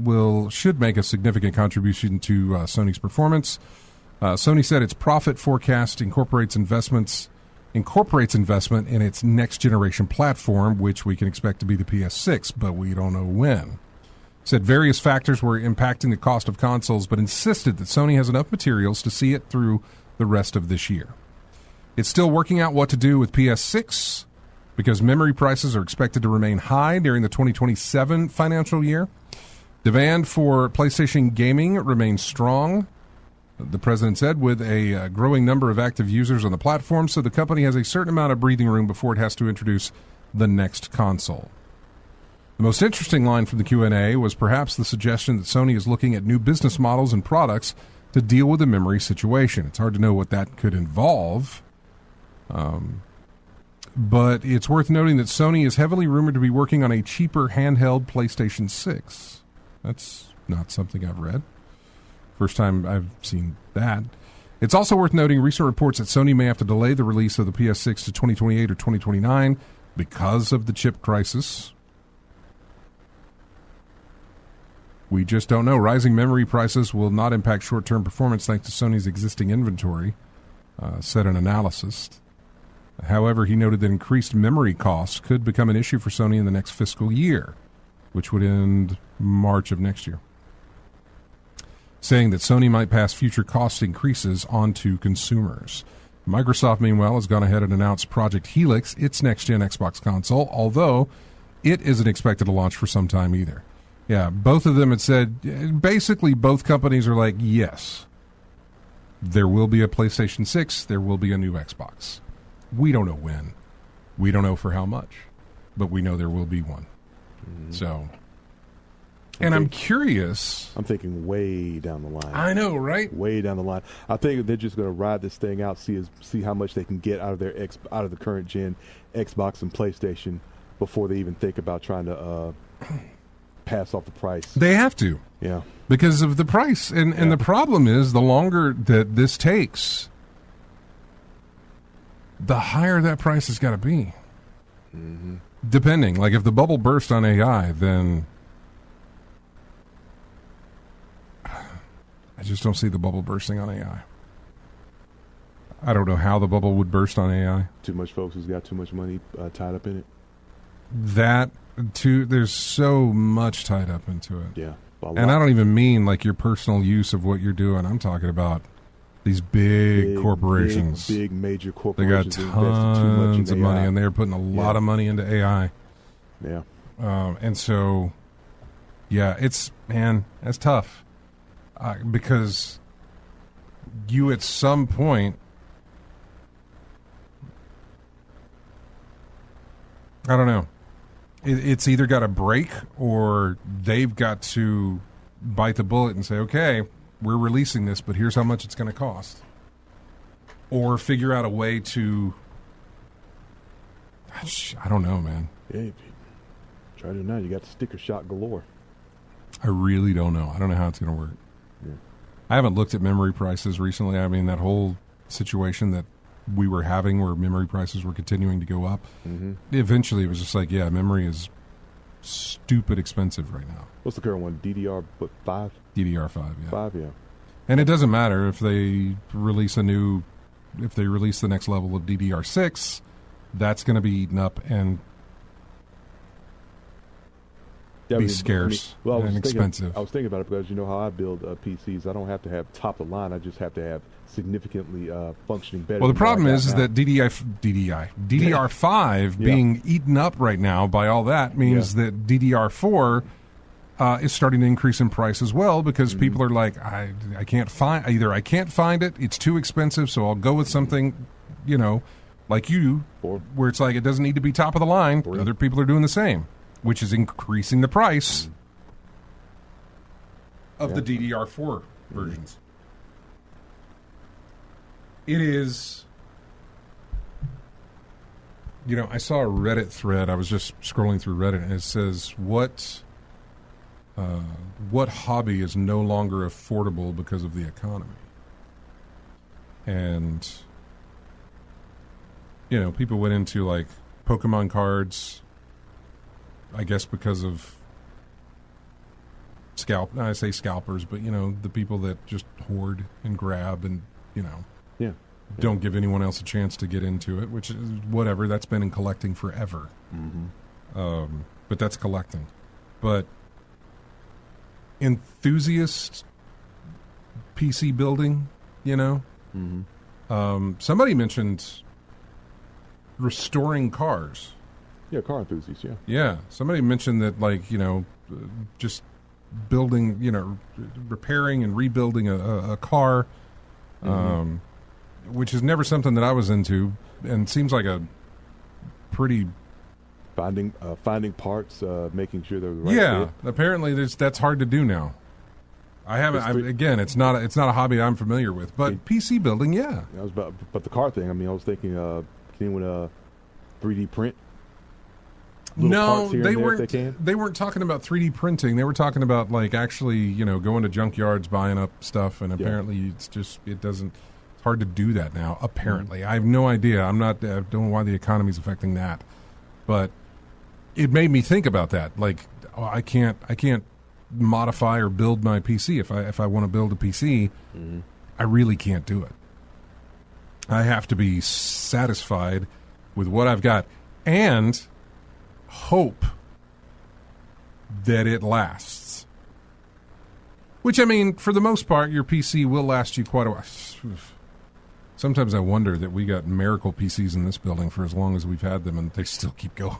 should make a significant contribution to Sony's performance. Sony said its profit forecast incorporates investments incorporates investment in its next-generation platform, which we can expect to be the PS6, but we don't know when. Said various factors were impacting the cost of consoles, but insisted that Sony has enough materials to see it through the rest of this year. It's still working out what to do with PS6 because memory prices are expected to remain high during the 2027 financial year. Demand for PlayStation gaming remains strong, the president said, with a growing number of active users on the platform, so the company has a certain amount of breathing room before it has to introduce the next console. The most interesting line from the Q&A was perhaps the suggestion that Sony is looking at new business models and products to deal with the memory situation. It's hard to know what that could involve, but it's worth noting that Sony is heavily rumored to be working on a cheaper handheld PlayStation 6. That's not something I've read. First time I've seen that. It's also worth noting recent reports that Sony may have to delay the release of the PS6 to 2028 or 2029 because of the chip crisis. We just don't know. Rising memory prices will not impact short-term performance thanks to Sony's existing inventory, said an analyst. However, he noted that increased memory costs could become an issue for Sony in the next fiscal year, which would end March of next year, saying that Sony might pass future cost increases on to consumers. Microsoft, meanwhile, has gone ahead and announced Project Helix, its next-gen Xbox console, although it isn't expected to launch for some time either. Yeah, both of them had said, basically both companies are like, yes, there will be a PlayStation 6, there will be a new Xbox. We don't know when. We don't know for how much, but we know there will be one. Mm-hmm. So, and I'm curious. I'm thinking way down the line. I know, right? Way down the line. I think they're just going to ride this thing out, see how much they can get out of their out of the current gen Xbox and PlayStation before they even think about trying to pass off the price. They have to. Yeah. Because of the price. And the problem is the longer that this takes, the higher that price has got to be. Mm-hmm. Depending. Like if the bubble burst on AI, then I just don't see the bubble bursting on AI. I don't know how the bubble would burst on AI. Too much folks who's got too much money tied up in it. There's so much tied up into it. Yeah. And I don't even mean like your personal use of what you're doing. I'm talking about these big corporations. Big major corporations. They got tons of money, and they're putting a lot of money into AI. Yeah. And so, yeah, that's tough. Because you at some point, I don't know. It's either got to break or they've got to bite the bullet and say, okay, we're releasing this, but here's how much it's going to cost. Or figure out a way to, I don't know, man. Yeah, try to do now. You got sticker shock galore. I really don't know. I don't know how it's going to work. Yeah. I haven't looked at memory prices recently. I mean, that whole situation that we were having where memory prices were continuing to go up. Mm-hmm. Eventually, it was just like, yeah, memory is stupid expensive right now. What's the current one? DDR5? DDR5, yeah. 5, yeah. And it doesn't matter if they release the next level of DDR6, that's going to be eaten up and be scarce and expensive. I was thinking about it because you know how I build PCs. I don't have to have top of the line. I just have to have significantly functioning better. Well, the problem is that DDR5 being eaten up right now by all that means that DDR4 is starting to increase in price as well because people are like, I can't find it, it's too expensive, so I'll go with something, like you, where it's like it doesn't need to be top of the line. Other people are doing the same, which is increasing the price of the DDR4 versions. It is, I saw a Reddit thread. I was just scrolling through Reddit, and it says, what hobby is no longer affordable because of the economy? And, people went into, like, Pokemon cards, I guess because of I say scalpers, but, the people that just hoard and grab and, don't give anyone else a chance to get into it, which is whatever. That's been in collecting forever. But that's collecting. But enthusiast PC building, you know? Somebody mentioned restoring cars. Yeah, car enthusiasts, yeah. Yeah. Somebody mentioned that, like, you know, just building, you know, repairing and rebuilding a car, which is never something that I was into, and seems like a pretty... Finding parts, making sure they're the right Yeah, fit. apparently that's hard to do now. I haven't. Again, it's not a hobby I'm familiar with, but PC building, yeah. But the car thing. I mean, I was thinking, can anyone 3D print? No, they weren't. They weren't talking about 3D printing. They were talking about, like, actually, you know, going to junkyards, buying up stuff, and apparently it's hard to do that now. Apparently, I have no idea. I don't know why the economy's affecting that, but it made me think about that. Like, I can't modify or build my PC. If I want to build a PC, I really can't do it. I have to be satisfied with what I've got and hope that it lasts. Which, I mean, for the most part, your PC will last you quite a while. Sometimes I wonder that we got miracle PCs in this building for as long as we've had them, and they still keep going.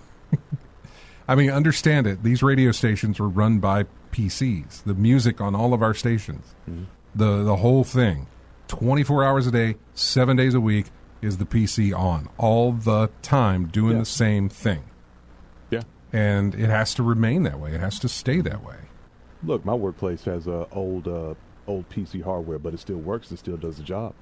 I mean, understand it. These radio stations were run by PCs. The music on all of our stations, the whole thing, 24 hours a day, 7 days a week, is the PC on all the time doing the same thing. Yeah. And it has to remain that way. It has to stay that way. Look, my workplace has old PC hardware, but it still works. It still does the job.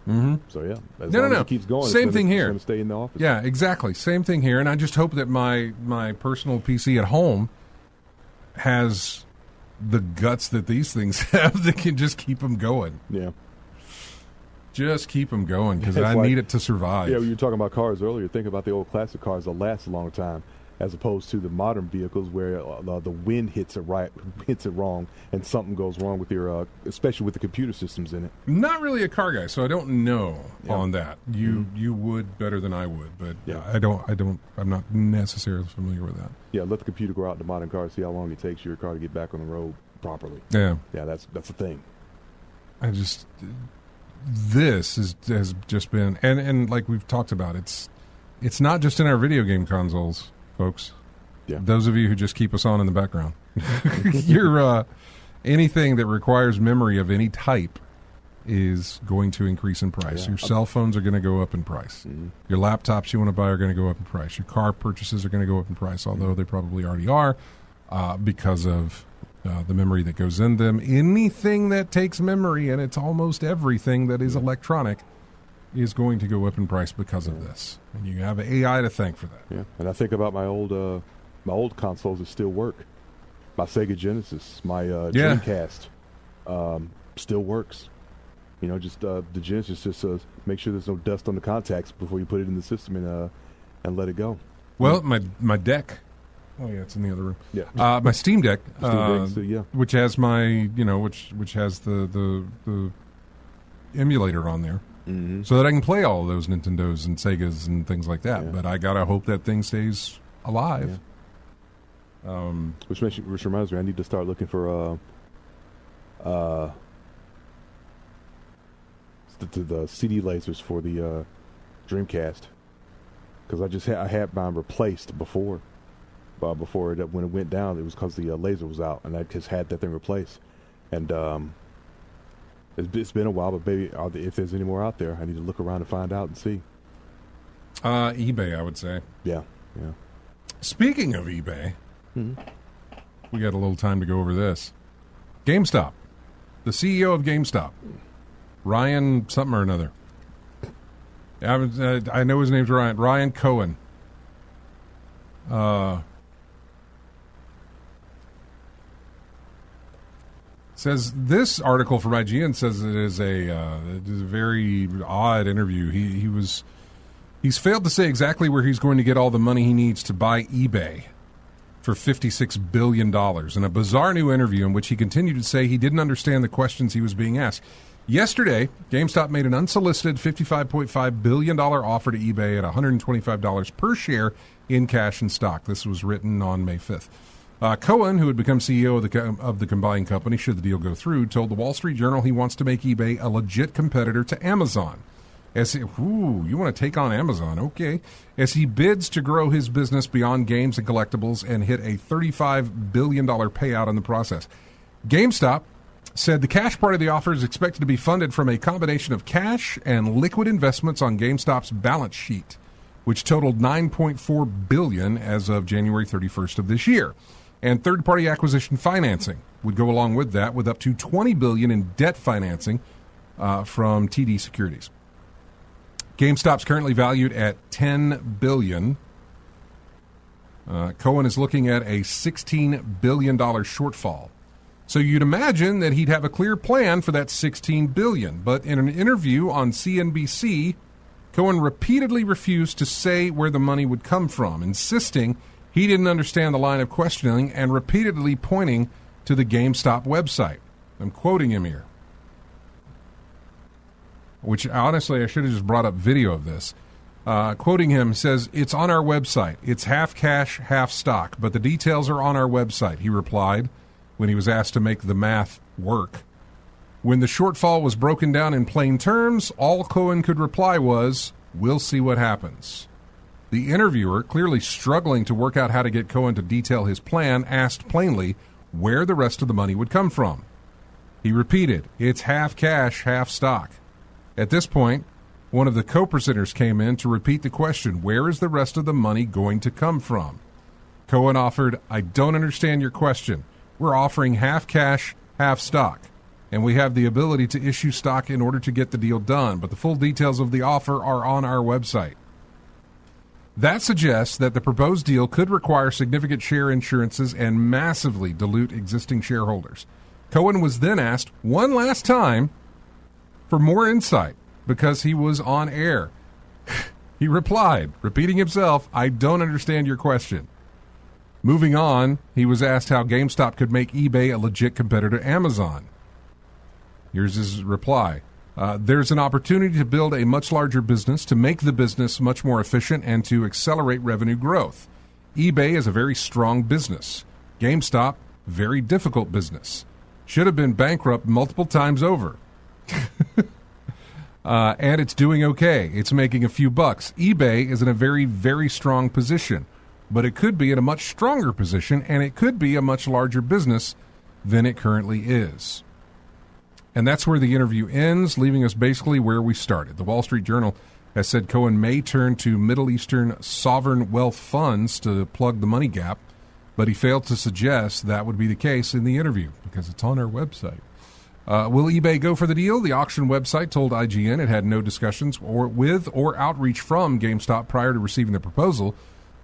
So, yeah. As long as it keeps going, Same thing here. It's going to stay in the office. Yeah, exactly. Same thing here. And I just hope that my personal PC at home has the guts that these things have that can just keep them going. Yeah. Just keep them going, because I need it to survive. Yeah, when you were talking about cars earlier, think about the old classic cars that last a long time, as opposed to the modern vehicles where the wind hits it wrong, and something goes wrong with your, especially with the computer systems in it. Not really a car guy, so I don't know on that. You would better than I would, but I'm not necessarily familiar with that. Yeah, let the computer go out in the modern car, see how long it takes your car to get back on the road properly. Yeah, that's the thing. This has just been, and like we've talked about, it's not just in our video game consoles, folks. Yeah. Those of you who just keep us on in the background. You're anything that requires memory of any type is going to increase in price. Your cell phones are going to go up in price. Your laptops you want to buy are going to go up in price. Your car purchases are going to go up in price, although they probably already are, because of the memory that goes in them. Anything that takes memory, and it's almost everything that is electronic, is going to go up in price because of this. And you have AI to thank for that. Yeah, and I think about my old consoles that still work. My Sega Genesis, my Dreamcast, still works. You know, just the Genesis, just make sure there's no dust on the contacts before you put it in the system and let it go. Well, my deck. Oh yeah, it's in the other room. Yeah, my Steam Deck, which has which has the emulator on there, so that I can play all of those Nintendos and Segas and things like that. Yeah. But I gotta hope that thing stays alive. Yeah. Which reminds me, I need to start looking for the CD lasers for the Dreamcast, because I had mine replaced before. Before when it went down, it was because the laser was out, and I just had that thing replaced. And it's been a while, but baby, if there's any more out there, I need to look around and find out and see. eBay, I would say. Yeah. Speaking of eBay, we got a little time to go over this. GameStop, the CEO of GameStop, Ryan something or another. I know his name's Ryan Cohen. Says this article from IGN says it is a very odd interview. He's failed to say exactly where he's going to get all the money he needs to buy eBay for $56 billion in a bizarre new interview in which he continued to say he didn't understand the questions he was being asked. Yesterday, GameStop made an unsolicited $55.5 billion offer to eBay at $125 per share in cash and stock. This was written on May 5th. Cohen, who had become CEO of the combined company, should the deal go through, told the Wall Street Journal he wants to make eBay a legit competitor to Amazon. You want to take on Amazon? Okay. As he bids to grow his business beyond games and collectibles and hit a $35 billion payout in the process. GameStop said the cash part of the offer is expected to be funded from a combination of cash and liquid investments on GameStop's balance sheet, which totaled $9.4 billion as of January 31st of this year. And third-party acquisition financing would go along with that, with up to $20 billion in debt financing from TD Securities. GameStop's currently valued at $10 billion. Cohen is looking at a $16 billion shortfall. So you'd imagine that he'd have a clear plan for that $16 billion. But in an interview on CNBC, Cohen repeatedly refused to say where the money would come from, insisting he didn't understand the line of questioning and repeatedly pointing to the GameStop website. I'm quoting him here, which honestly I should have just brought up video of this. Quoting him, says, "It's on our website. It's half cash, half stock, but the details are on our website," he replied when he was asked to make the math work. When the shortfall was broken down in plain terms, all Cohen could reply was, "We'll see what happens." The interviewer, clearly struggling to work out how to get Cohen to detail his plan, asked plainly where the rest of the money would come from. He repeated, "It's half cash, half stock." At this point, one of the co-presenters came in to repeat the question, "Where is the rest of the money going to come from?" Cohen offered, "I don't understand your question. We're offering half cash, half stock, and we have the ability to issue stock in order to get the deal done, but the full details of the offer are on our website." That suggests that the proposed deal could require significant share insurances and massively dilute existing shareholders. Cohen was then asked one last time for more insight because he was on air. He replied, repeating himself, "I don't understand your question." Moving on, he was asked how GameStop could make eBay a legit competitor to Amazon. Here's his reply. There's an opportunity to build a much larger business, to make the business much more efficient, and to accelerate revenue growth. eBay is a very strong business. GameStop, very difficult business. Should have been bankrupt multiple times over. And it's doing okay. It's making a few bucks. eBay is in a very, very strong position, but it could be in a much stronger position, and it could be a much larger business than it currently is. And that's where the interview ends, leaving us basically where we started. The Wall Street Journal has said Cohen may turn to Middle Eastern sovereign wealth funds to plug the money gap, but he failed to suggest that would be the case in the interview because it's on our website. Will eBay go for the deal? The auction website told IGN it had no discussions with or outreach from GameStop prior to receiving the proposal,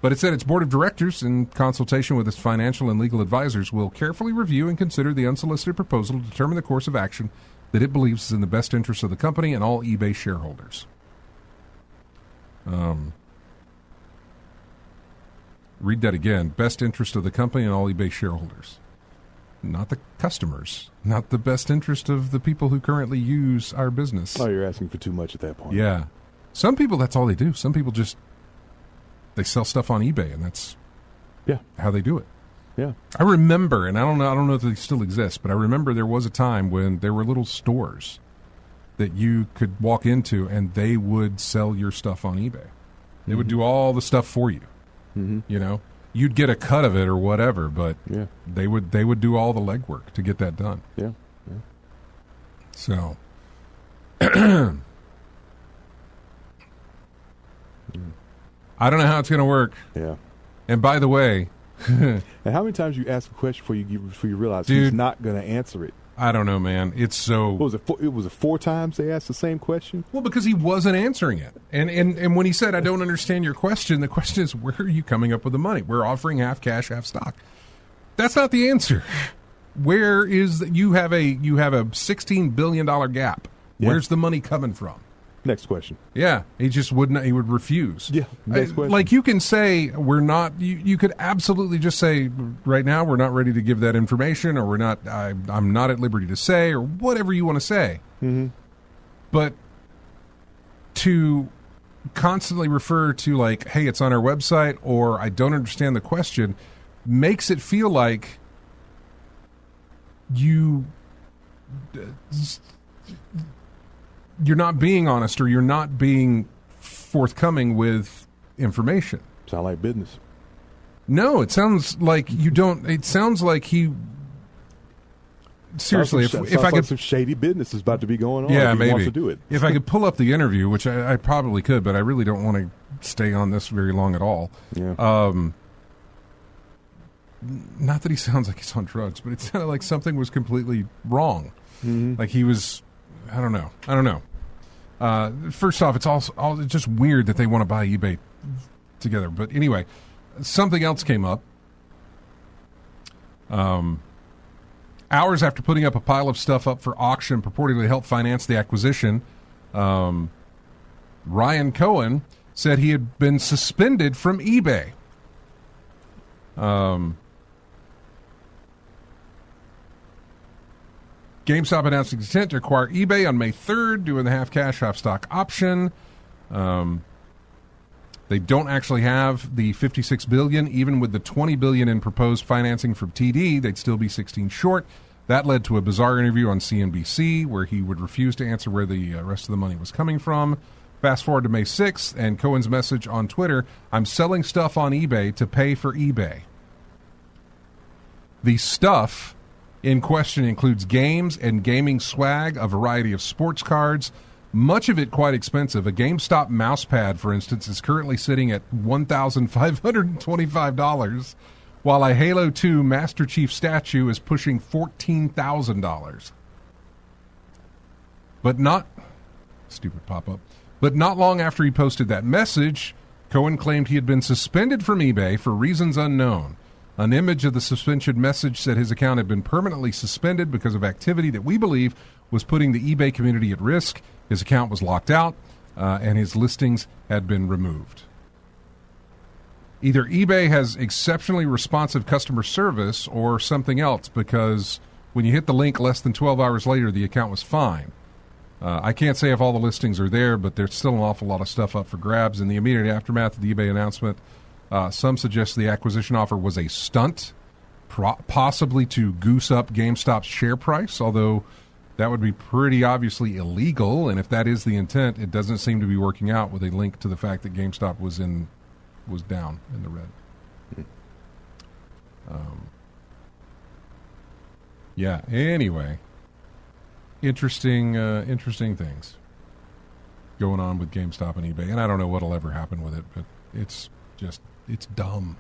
but it said its board of directors, in consultation with its financial and legal advisors, will carefully review and consider the unsolicited proposal to determine the course of action that it believes is in the best interest of the company and all eBay shareholders. Read that again. Best interest of the company and all eBay shareholders. Not the customers. Not the best interest of the people who currently use our business. Oh, you're asking for too much at that point. Yeah. Some people, that's all they do. Some people just, they sell stuff on eBay, and that's how they do it. Yeah. I remember, and I don't know if they still exist, but I remember there was a time when there were little stores that you could walk into, and they would sell your stuff on eBay. They would do all the stuff for you. Mm-hmm. You know, you'd get a cut of it or whatever, but they would do all the legwork to get that done. Yeah. So, I don't know how it's going to work. Yeah. And by the way, and how many times you ask a question before you realize he's not going to answer it? I don't know, man. It's so... What was it? It was 4 times they asked the same question? Well, because he wasn't answering it. And when he said, "I don't understand your question," the question is, where are you coming up with the money? We're offering half cash, half stock. That's not the answer. Where is... You have a $16 billion gap. Yeah. Where's the money coming from? Next question. Yeah, he just wouldn't. He would refuse. Yeah, next question. Like you can say we're not. You could absolutely just say right now we're not ready to give that information, or we're not. I'm not at liberty to say, or whatever you want to say. Mm-hmm. But to constantly refer to like, hey, it's on our website, or I don't understand the question, makes it feel like you're not being honest, or you're not being forthcoming with information. Sound like business. No, it sounds like you don't. It sounds like he. Seriously, if I could, some shady business is about to be going on. yeah, if he maybe wants to do it. If I could pull up the interview, which I probably could, but I really don't want to stay on this very long at all. Yeah. Not that he sounds like he's on drugs, but it sounded like something was completely wrong. Mm-hmm. Like he was. I don't know. First off, it's it's just weird that they want to buy eBay together. But anyway, something else came up. Hours after putting up a pile of stuff up for auction purportedly to help finance the acquisition, Ryan Cohen said he had been suspended from eBay. GameStop announced its intent to acquire eBay on May 3rd, doing the half cash, half stock option. They don't actually have the $56 billion. Even with the $20 billion in proposed financing from TD, they'd still be 16 short. That led to a bizarre interview on CNBC where he would refuse to answer where the rest of the money was coming from. Fast forward to May 6th, and Cohen's message on Twitter, I'm selling stuff on eBay to pay for eBay. The stuff in question includes games and gaming swag, a variety of sports cards, much of it quite expensive. A GameStop mouse pad, for instance, is currently sitting at $1,525, while a Halo 2 Master Chief statue is pushing $14,000. But not... Stupid pop-up. But not long after he posted that message, Cohen claimed he had been suspended from eBay for reasons unknown. An image of the suspension message said his account had been permanently suspended because of activity that we believe was putting the eBay community at risk. His account was locked out, and his listings had been removed. Either eBay has exceptionally responsive customer service or something else, because when you hit the link less than 12 hours later, the account was fine. I can't say if all the listings are there, but there's still an awful lot of stuff up for grabs. In the immediate aftermath of the eBay announcement, some suggest the acquisition offer was a stunt, possibly to goose up GameStop's share price, although that would be pretty obviously illegal, and if that is the intent, it doesn't seem to be working out with a link to the fact that GameStop was down in the red. Yeah, anyway, interesting things going on with GameStop and eBay, and I don't know what'll ever happen with it, but it's dumb.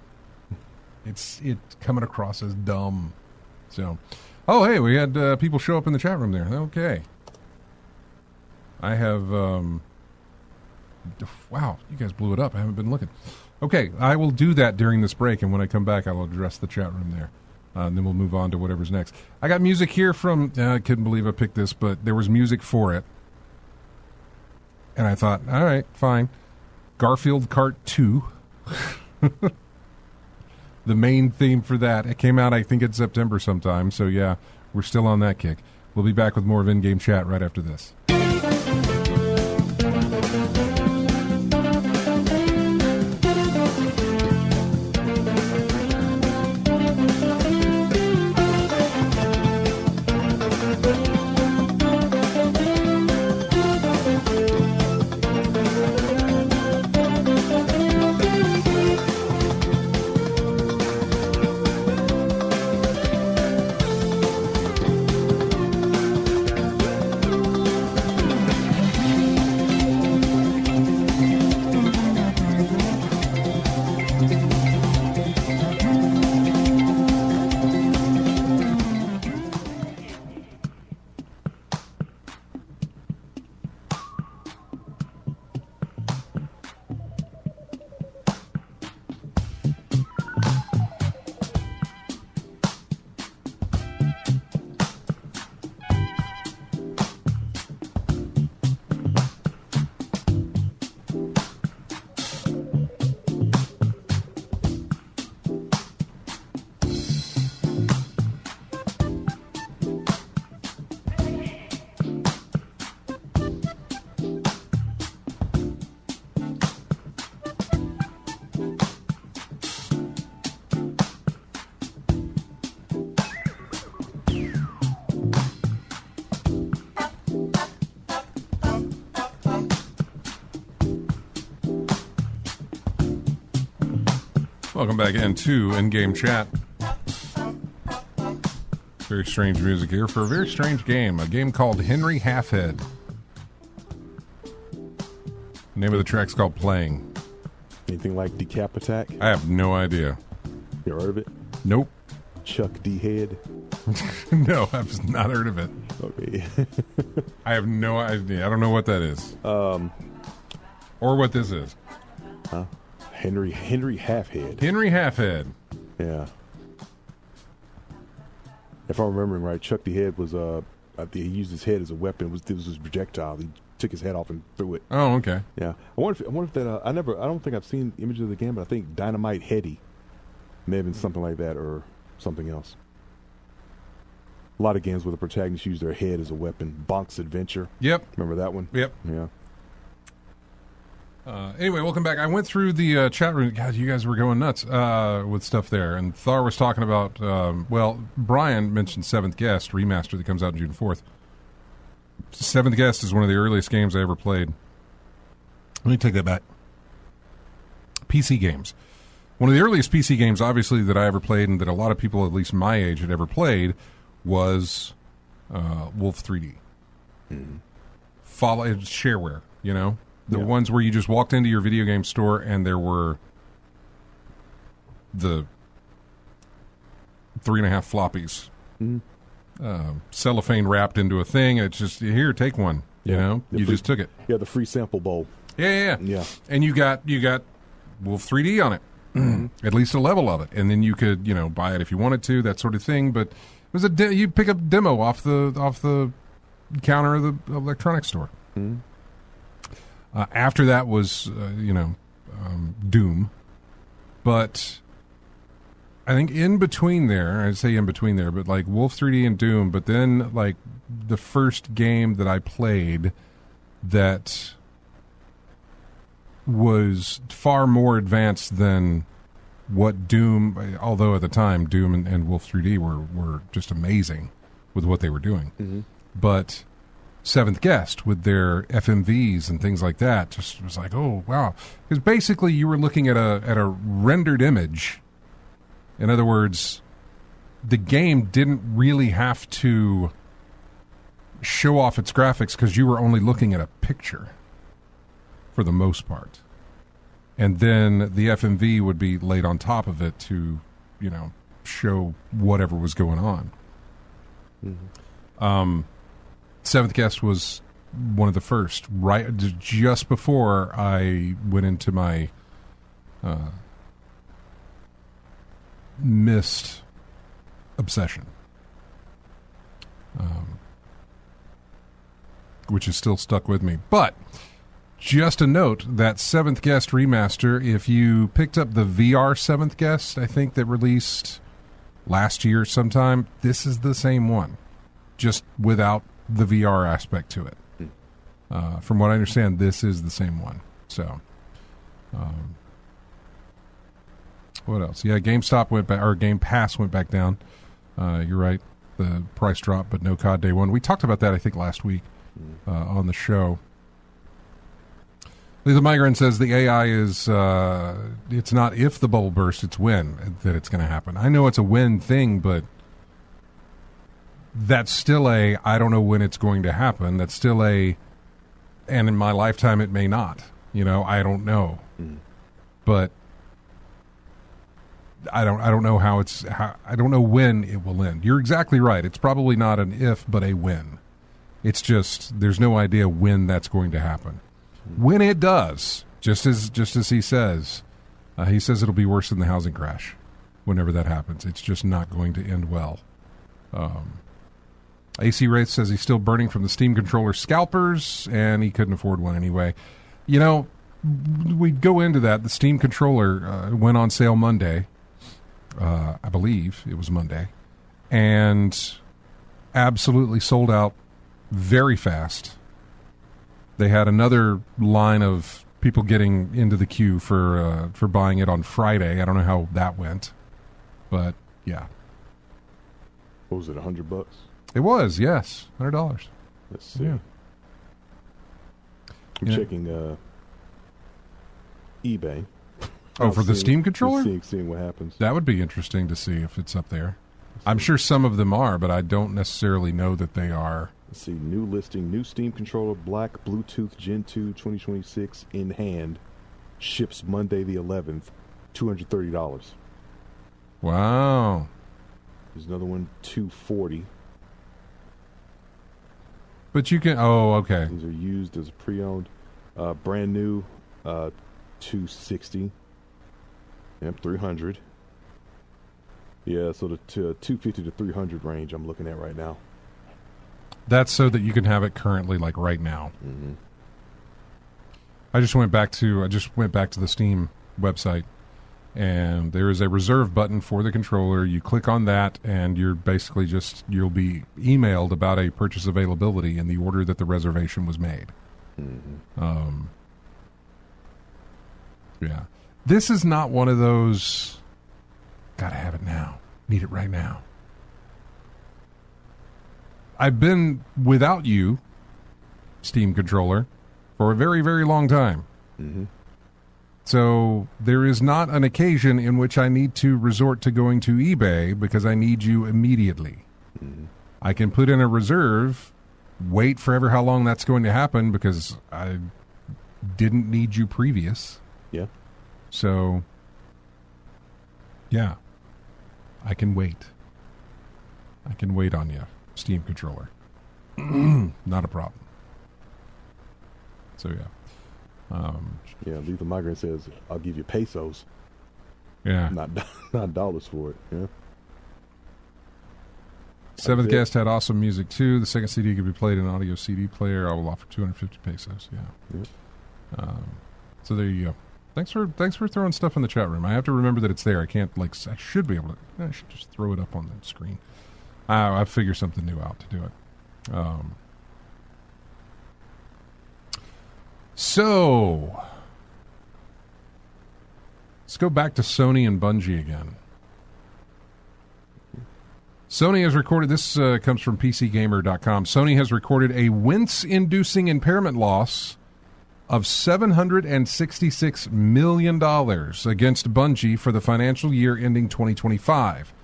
It's coming across as dumb. So, oh, hey, we had people show up in the chat room there. Okay. I have, wow, you guys blew it up. I haven't been looking. Okay, I will do that during this break, and when I come back, I will address the chat room there. And then we'll move on to whatever's next. I got music here from, I couldn't believe I picked this, but there was music for it. And I thought, all right, fine. Garfield Kart 2. The main theme for that. It came out, I think, in September sometime. So, yeah, we're still on that kick. We'll be back with more of In-Game Chat right after this. Welcome back into In-Game Chat. Very strange music here for a very strange game. A game called Henry Halfhead. The name of the track's called Playing. Anything like Decap Attack? I have no idea. You heard of it? Nope. Chuck D Head? No, I've not heard of it. Okay. I have no idea. I don't know what that is. Or what this is. Huh? Henry Halfhead. Henry Halfhead. Yeah. If I'm remembering right, Chuck D Head was I think he used his head as a weapon. It was his projectile. He took his head off and threw it. Oh, okay. Yeah. I wonder if that I don't think I've seen images of the game, but I think Dynamite Heady may have been something like that or something else. A lot of games where the protagonists use their head as a weapon. Bonk's Adventure. Yep. Remember that one? Yep. Yeah. Anyway, welcome back. I went through the chat room. God, you guys were going nuts with stuff there. And Thar was talking about, Brian mentioned Seventh Guest remaster that comes out June 4th. Seventh Guest is one of the earliest games I ever played. Let me take that back. PC games. One of the earliest PC games, obviously, that I ever played and that a lot of people, at least my age, had ever played was Wolf 3D. Shareware, you know? The ones where you just walked into your video game store and there were the 3.5 floppies, cellophane wrapped into a thing. And it's just, here, take one. You know, you just took it. Yeah, the free sample bowl. Yeah. And you got Wolf 3D on it, at least a level of it, and then you could buy it if you wanted to, that sort of thing. But it was you pick up demo off the counter of the electronics store. After that was, Doom. But I think in between there, I'd say in between there, but like Wolf 3D and Doom, but then like the first game that I played that was far more advanced than what Doom, although at the time Doom and Wolf 3D were just amazing with what they were doing. But Seventh Guest with their FMVs and things like that just was like, oh wow, because basically you were looking at a rendered image. In other words, the game didn't really have to show off its graphics because you were only looking at a picture for the most part, and then the FMV would be laid on top of it to show whatever was going on. Seventh Guest was one of the first, right just before I went into my Myst obsession, which is still stuck with me. But just a note, that Seventh Guest remaster, if you picked up the VR Seventh Guest, I think that released last year sometime, this is the same one, just without the VR aspect to it. From what I understand, this is the same one. So, what else? Yeah, GameStop went back, or Game Pass went back down. You're right, the price dropped, but no COD Day One. We talked about that, I think, last week on the show. Lisa Migrant says the AI is, it's not if the bubble bursts, it's when that it's going to happen. I know it's a when thing, but that's still I don't know when it's going to happen. That's still and in my lifetime it may not. I don't know. But I don't know I don't know when it will end. You're exactly right. It's probably not an if, but a when. It's just there's no idea when that's going to happen. When it does, just as he says it'll be worse than the housing crash. Whenever that happens, it's just not going to end well. AC Wraith says he's still burning from the Steam controller scalpers, and he couldn't afford one anyway. We go into that. The Steam controller went on sale Monday. I believe it was Monday. And absolutely sold out very fast. They had another line of people getting into the queue for buying it on Friday. I don't know how that went. But, yeah. What was it, $100? It was, yes, $100. Let's see. Yeah. I'm checking eBay. Oh, for the Steam controller? Seeing what happens. That would be interesting to see if it's up there. I'm sure some of them are, but I don't necessarily know that they are. Let's see, new listing, new Steam controller, black Bluetooth Gen 2 2026 in hand, ships Monday the 11th, $230. Wow. There's another one, $240. But you can, oh, okay. These are used as pre-owned. Brand new, $260. Yep, $300. Yeah, so the $250 to $300 range I'm looking at right now. That's so that you can have it currently, like right now. Mm-hmm. I just went back to the Steam website, and there is a reserve button for the controller. You click on that, and you're basically you'll be emailed about a purchase availability in the order that the reservation was made. Mm-hmm. Yeah. This is not one of those, gotta have it now, need it right now. I've been without you, Steam controller, for a very, very long time. Mm-hmm. So there is not an occasion in which I need to resort to going to eBay because I need you immediately. Mm-hmm. I can put in a reserve, wait forever how long that's going to happen because I didn't need you previous. Yeah. So, yeah, I can wait. I can wait on you, Steam controller. Not a problem. So, yeah. Yeah, Lethal Migrant says, I'll give you pesos. Yeah. Not dollars for it. Yeah. Seventh Guest had awesome music, too. The second CD could be played in an audio CD player. I will offer 250 pesos. Yeah. Yep. So there you go. Thanks for throwing stuff in the chat room. I have to remember that it's there. I can't, I should be able to, I should just throw it up on the screen. I figure something new out to do it. So, let's go back to Sony and Bungie again. Sony has recorded, this comes from PCGamer.com. Sony has recorded a wince-inducing impairment loss of $766 million against Bungie for the financial year ending 2025.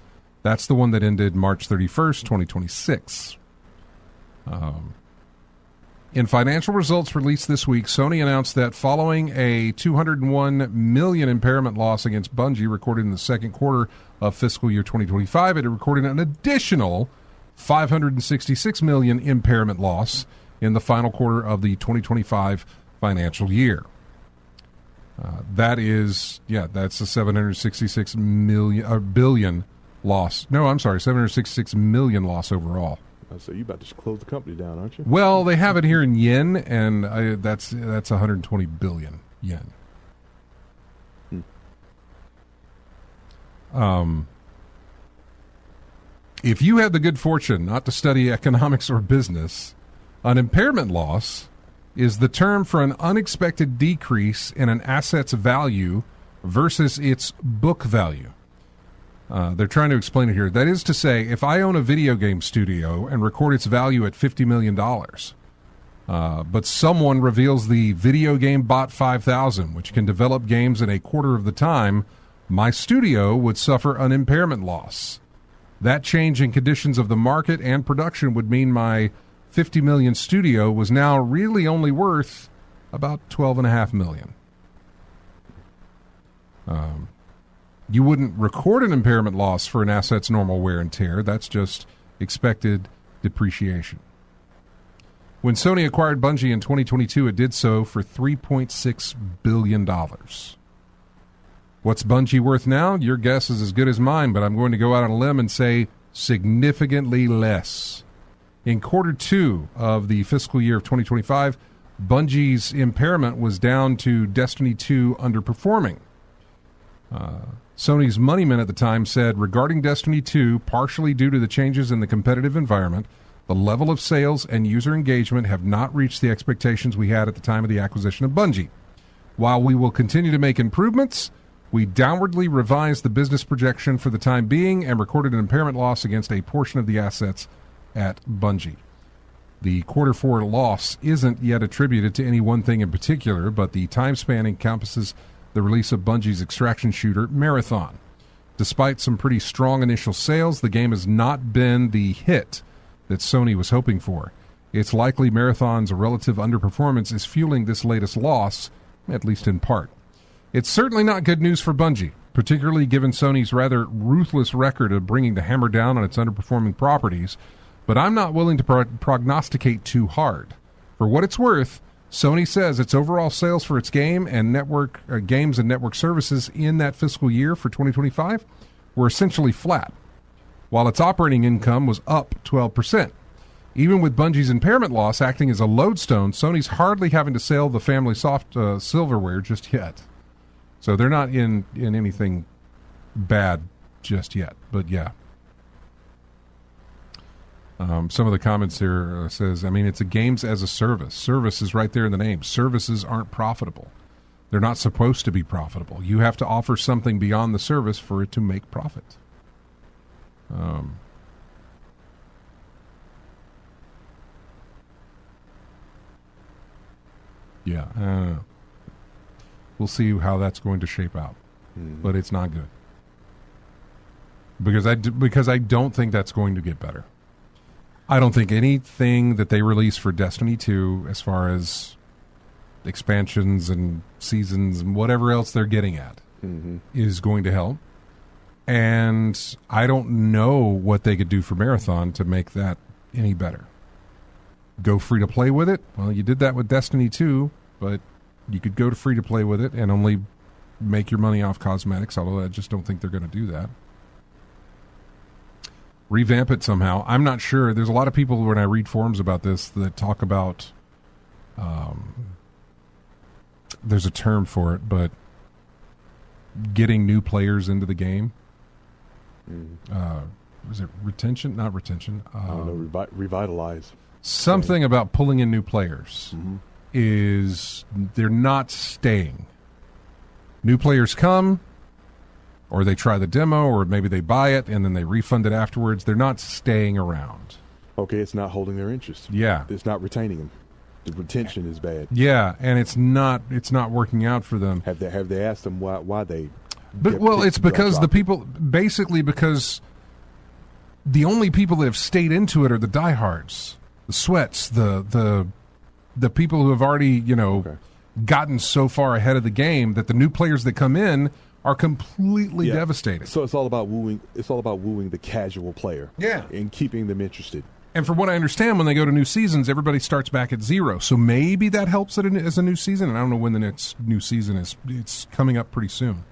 That's the one that ended March 31st, 2026. In financial results released this week, Sony announced that following a $201 million impairment loss against Bungie recorded in the second quarter of fiscal year 2025, it had recorded an additional $566 million impairment loss in the final quarter of the 2025 financial year. That's a $766 billion loss. No, I'm sorry, $766 million loss overall. So you about to close the company down, aren't you? Well, they have it here in yen, and that's 120 billion yen. If you had the good fortune not to study economics or business, an impairment loss is the term for an unexpected decrease in an asset's value versus its book value. They're trying to explain it here. That is to say, if I own a video game studio and record its value at $50 million, but someone reveals the video game bot 5000, which can develop games in a quarter of the time, my studio would suffer an impairment loss. That change in conditions of the market and production would mean my $50 million studio was now really only worth about $12.5 million. You wouldn't record an impairment loss for an asset's normal wear and tear. That's just expected depreciation. When Sony acquired Bungie in 2022, it did so for $3.6 billion. What's Bungie worth now? Your guess is as good as mine, but I'm going to go out on a limb and say significantly less. In quarter two of the fiscal year of 2025, Bungie's impairment was down to Destiny 2 underperforming. Sony's moneyman at the time said, regarding Destiny 2, partially due to the changes in the competitive environment, the level of sales and user engagement have not reached the expectations we had at the time of the acquisition of Bungie. While we will continue to make improvements, we downwardly revised the business projection for the time being and recorded an impairment loss against a portion of the assets at Bungie. The quarter four loss isn't yet attributed to any one thing in particular, but the time span encompasses the release of Bungie's extraction shooter, Marathon. Despite some pretty strong initial sales, the game has not been the hit that Sony was hoping for. It's likely Marathon's relative underperformance is fueling this latest loss, at least in part. It's certainly not good news for Bungie, particularly given Sony's rather ruthless record of bringing the hammer down on its underperforming properties, but I'm not willing to prognosticate too hard. For what it's worth, Sony says its overall sales for its games and network services in that fiscal year for 2025 were essentially flat, while its operating income was up 12%. Even with Bungie's impairment loss acting as a lodestone, Sony's hardly having to sell the family soft silverware just yet. So they're not in anything bad just yet, but yeah. Some of the comments here says, I mean, it's a games as a service. Service is right there in the name. Services aren't profitable. They're not supposed to be profitable. You have to offer something beyond the service for it to make profit. Yeah, I don't know. We'll see how that's going to shape out, but it's not good because I don't think that's going to get better. I don't think anything that they release for Destiny 2, as far as expansions and seasons and whatever else they're getting at, is going to help. And I don't know what they could do for Marathon to make that any better. Go free to play with it? Well, you did that with Destiny 2, but you could go to free to play with it and only make your money off cosmetics, although I just don't think they're going to do that. Revamp it somehow. I'm not sure. There's a lot of people when I read forums about this that talk about, there's a term for it, but getting new players into the game. Was it retention? Not retention. Revitalize. Something about pulling in new players is they're not staying. New players come, or they try the demo, or maybe they buy it and then they refund it afterwards. They're not staying around. Okay, it's not holding their interest. Yeah. It's not retaining them. The retention is bad. Yeah, and it's not working out for them. Have they asked them why they... It's because the people... Basically because the only people that have stayed into it are the diehards. The sweats, the people who have already, gotten so far ahead of the game that the new players that come in are completely devastated. So it's all about wooing. It's all about wooing the casual player. Yeah, and keeping them interested. And from what I understand, when they go to new seasons, everybody starts back at zero. So maybe that helps it as a new season. And I don't know when the next new season is. It's coming up pretty soon,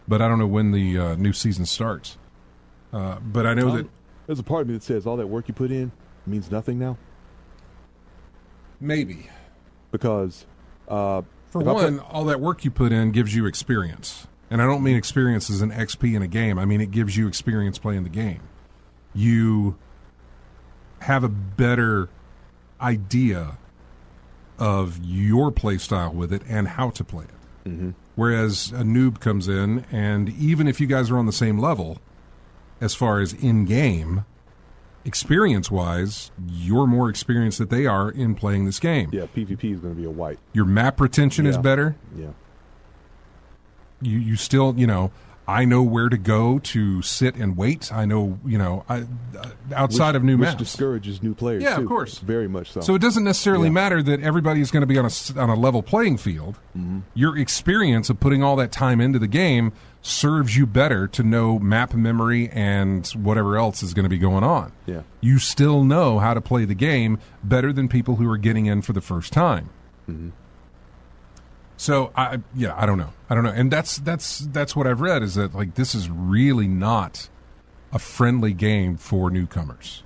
but I don't know when the new season starts. But I know that there's a part of me that says all that work you put in means nothing now. Maybe because for one, all that work you put in gives you experience. And I don't mean experience as an XP in a game. I mean it gives you experience playing the game. You have a better idea of your play style with it and how to play it. Whereas a noob comes in, and even if you guys are on the same level, as far as in-game, experience-wise, you're more experienced than they are in playing this game. Yeah, PvP is going to be a wipe. Your map retention is better. Yeah. You still, I know where to go to sit and wait. I know, outside of new maps. Which discourages new players, yeah, too. Of course. Very much so. So it doesn't necessarily matter that everybody is going to be on a level playing field. Your experience of putting all that time into the game serves you better to know map memory and whatever else is going to be going on. Yeah. You still know how to play the game better than people who are getting in for the first time. So I don't know, and that's what I've read is that like this is really not a friendly game for newcomers.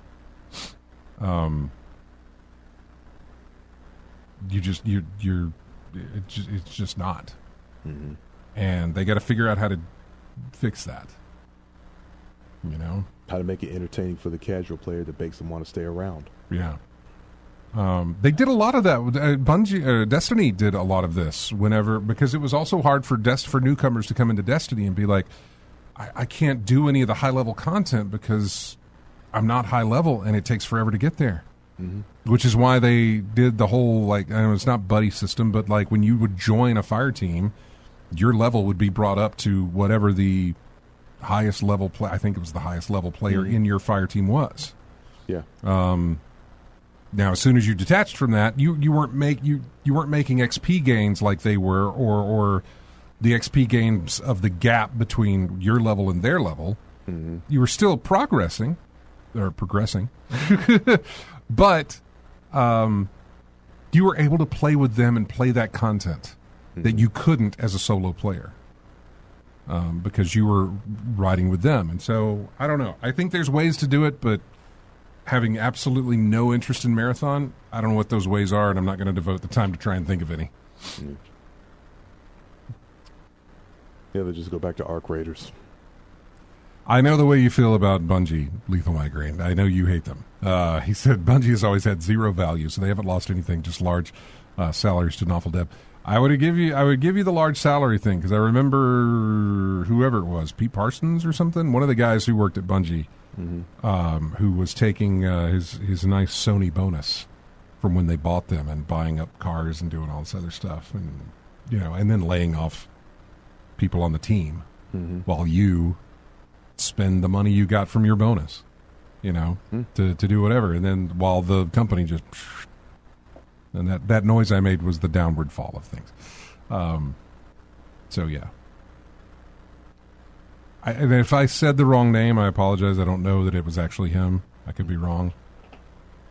It's just not, and they got to figure out how to fix that. How to make it entertaining for the casual player that makes them want to stay around. Yeah. They did a lot of that. Destiny did a lot of this because it was also hard for newcomers to come into Destiny and be like, I can't do any of the high level content because I'm not high level and it takes forever to get there. Which is why they did the whole it's not buddy system, but like when you would join a fire team, your level would be brought up to whatever the highest level play. I think it was the highest level player in your fire team was. Yeah. Now, as soon as you detached from that, you weren't making XP gains like they were, or the XP gains of the gap between your level and their level. Mm-hmm. You were still progressing, but you were able to play with them and play that content that you couldn't as a solo player, because you were riding with them. And so, I don't know. I think there's ways to do it, but having absolutely no interest in Marathon, I don't know what those ways are, and I'm not going to devote the time to try and think of any. Yeah, they just go back to Arc Raiders. I know the way you feel about Bungie, Lethal Migraine. I know you hate them. He said Bungie has always had zero value, so they haven't lost anything, just large salaries to Novel Dev. I would give you the large salary thing, because I remember whoever it was, Pete Parsons or something, one of the guys who worked at Bungie, who was taking his nice Sony bonus from when they bought them and buying up cars and doing all this other stuff, and and then laying off people on the team while you spend the money you got from your bonus, to do whatever, and then while the company just. And that noise I made was the downward fall of things. So, yeah. And if I said the wrong name, I apologize. I don't know that it was actually him. I could be wrong.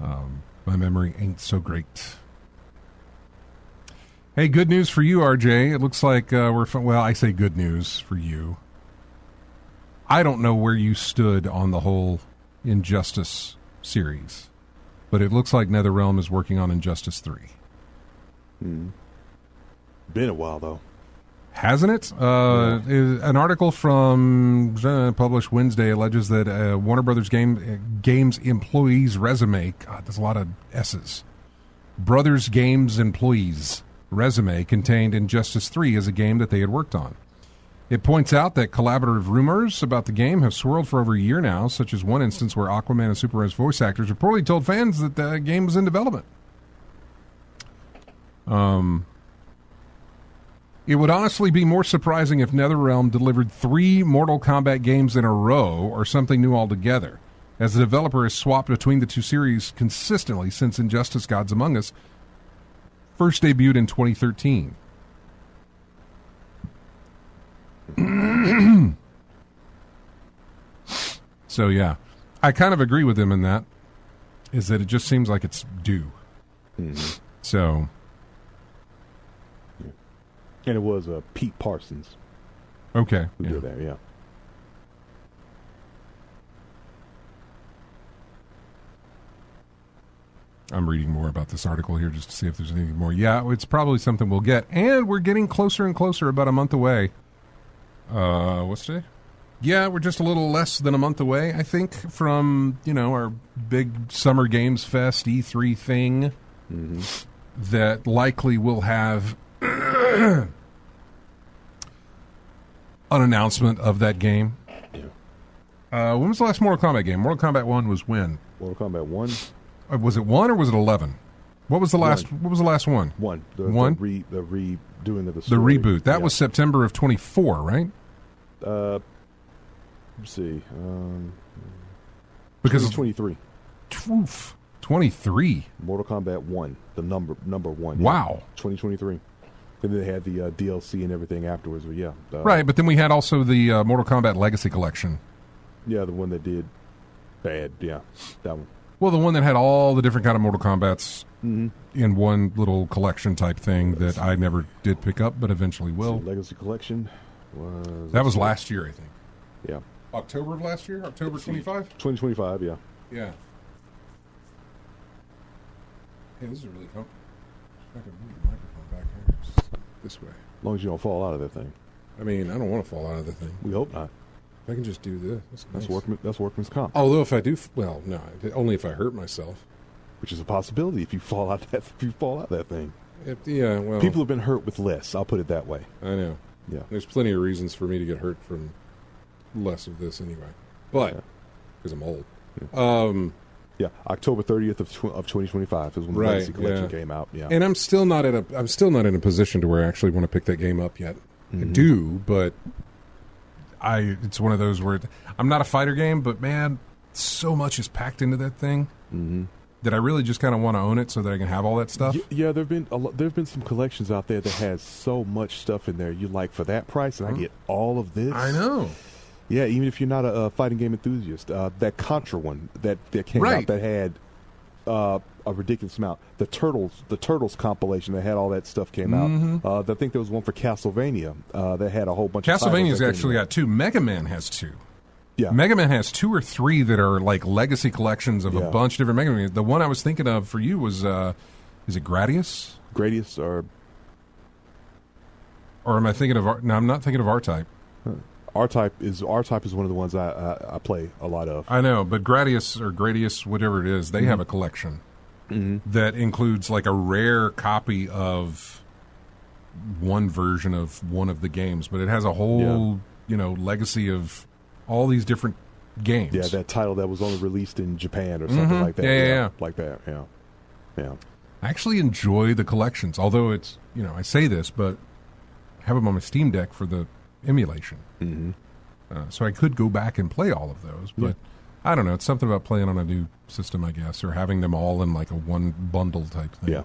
My memory ain't so great. Hey, good news for you, RJ. It looks like I say good news for you. I don't know where you stood on the whole Injustice series. But it looks like NetherRealm is working on Injustice 3. Been a while, though. Hasn't it? An article from published Wednesday alleges that Warner Brothers Games employees' resume, God, there's a lot of S's. Brothers Games employees' resume contained Injustice 3 as a game that they had worked on. It points out that collaborative rumors about the game have swirled for over a year now, such as one instance where Aquaman and Superman's voice actors reportedly told fans that the game was in development. It would honestly be more surprising if NetherRealm delivered 3 Mortal Kombat games in a row or something new altogether, as the developer has swapped between the two series consistently since Injustice Gods Among Us first debuted in 2013. So yeah, I kind of agree with him in that, is that it just seems like it's due. So, and it was Pete Parsons. Okay, who did that? Yeah. I'm reading more about this article here just to see if there's anything more. Yeah, it's probably something we'll get, and we're getting closer and closer, about a month away. What's today? Yeah, we're just a little less than a month away, I think, from, our big Summer Games Fest E3 thing that likely will have an announcement of that game. Yeah. When was the last Mortal Kombat game? Mortal Kombat 1 was when? Mortal Kombat 1? Was it 1 or was it 11? What was the last? What was the last one? 1. The redoing of the The story. reboot. That was September of 24, right? Let's see. Because 2023. 23. Mortal Kombat 1. The number 1. Wow. 2023. And then they had the DLC and everything afterwards. But yeah. Right, but then we had also the Mortal Kombat Legacy Collection. Yeah, the one that did bad. Yeah, that one. Well, the one that had all the different kind of Mortal Kombats in one little collection type thing that I never did pick up, but eventually will. Legacy Collection was last year, I think. Yeah. October of last year? October 25? 2025, yeah. Yeah. Hey, this is really comfortable. I can move the microphone back here. This way. As long as you don't fall out of that thing. I mean, I don't want to fall out of the thing. We hope not. I can just do this. That's nice. That's workman's comp. Although if I do, well, no, only if I hurt myself. Which is a possibility if you fall out that thing. Yeah, well, people have been hurt with less. I'll put it that way. I know. Yeah, there's plenty of reasons for me to get hurt from less of this anyway. But because I'm old. Yeah. October 30th of 2025 is when the Legacy Collection came out. Yeah, and I'm still not in a position to where I actually want to pick that game up yet. I do, but it's one of those where I'm not a fighter game, but man, so much is packed into that thing that I really just kind of want to own it so that I can have all that stuff. Yeah, there've been some collections out there that has so much stuff in there. You like for that price, and I get all of this. I know. Yeah, even if you're not a fighting game enthusiast, that Contra one that came out that had a ridiculous amount. The Turtles compilation that had all that stuff came out. I think there was one for Castlevania that had a whole bunch. Castlevania's actually got 2. Mega Man has 2. Yeah, Mega Man has 2 or 3 that are like legacy collections of a bunch of different Mega Man. The one I was thinking of for you was, is it Gradius? Gradius or am I thinking of? No, I'm not thinking of R-Type. R-Type is one of the ones I play a lot of. I know, but Gradius, whatever it is, they have a collection that includes like a rare copy of one version of one of the games, but it has a whole legacy of all these different games. Yeah, that title that was only released in Japan or something like that. Yeah. Like that. Yeah. I actually enjoy the collections, although it's I say this, but I have them on my Steam Deck for the emulation. So I could go back and play all of those, but I don't know. It's something about playing on a new system, I guess, or having them all in like a one bundle type thing. Yeah.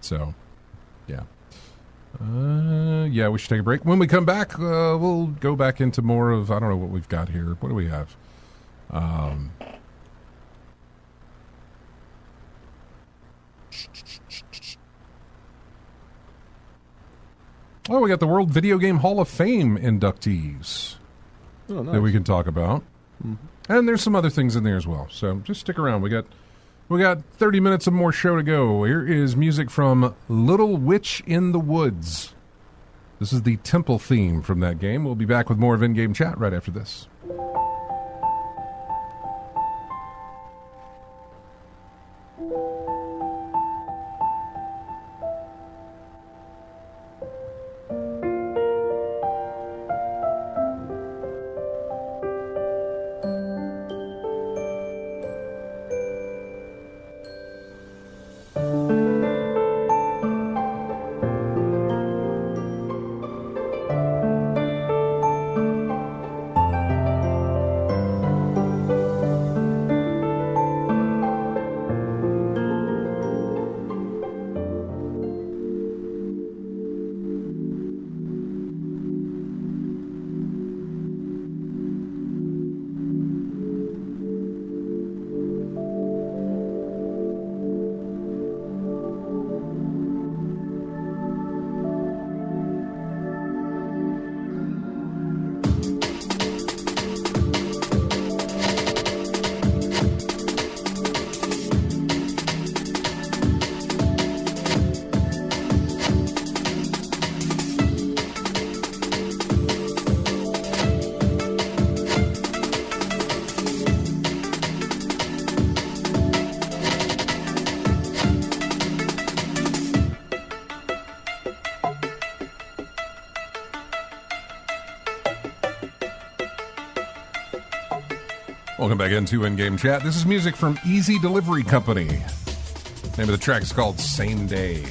So, yeah. We should take a break. When we come back, we'll go back into more of, I don't know what we've got here. What do we have? We got the World Video Game Hall of Fame inductees that we can talk about. And there's some other things in there as well. So just stick around. We got 30 minutes of more show to go. Here is music from Little Witch in the Woods. This is the temple theme from that game. We'll be back with more of In-Game Chat right after this. Welcome back into In-Game Chat. This is music from Easy Delivery Company. Name of the track is called Same Day.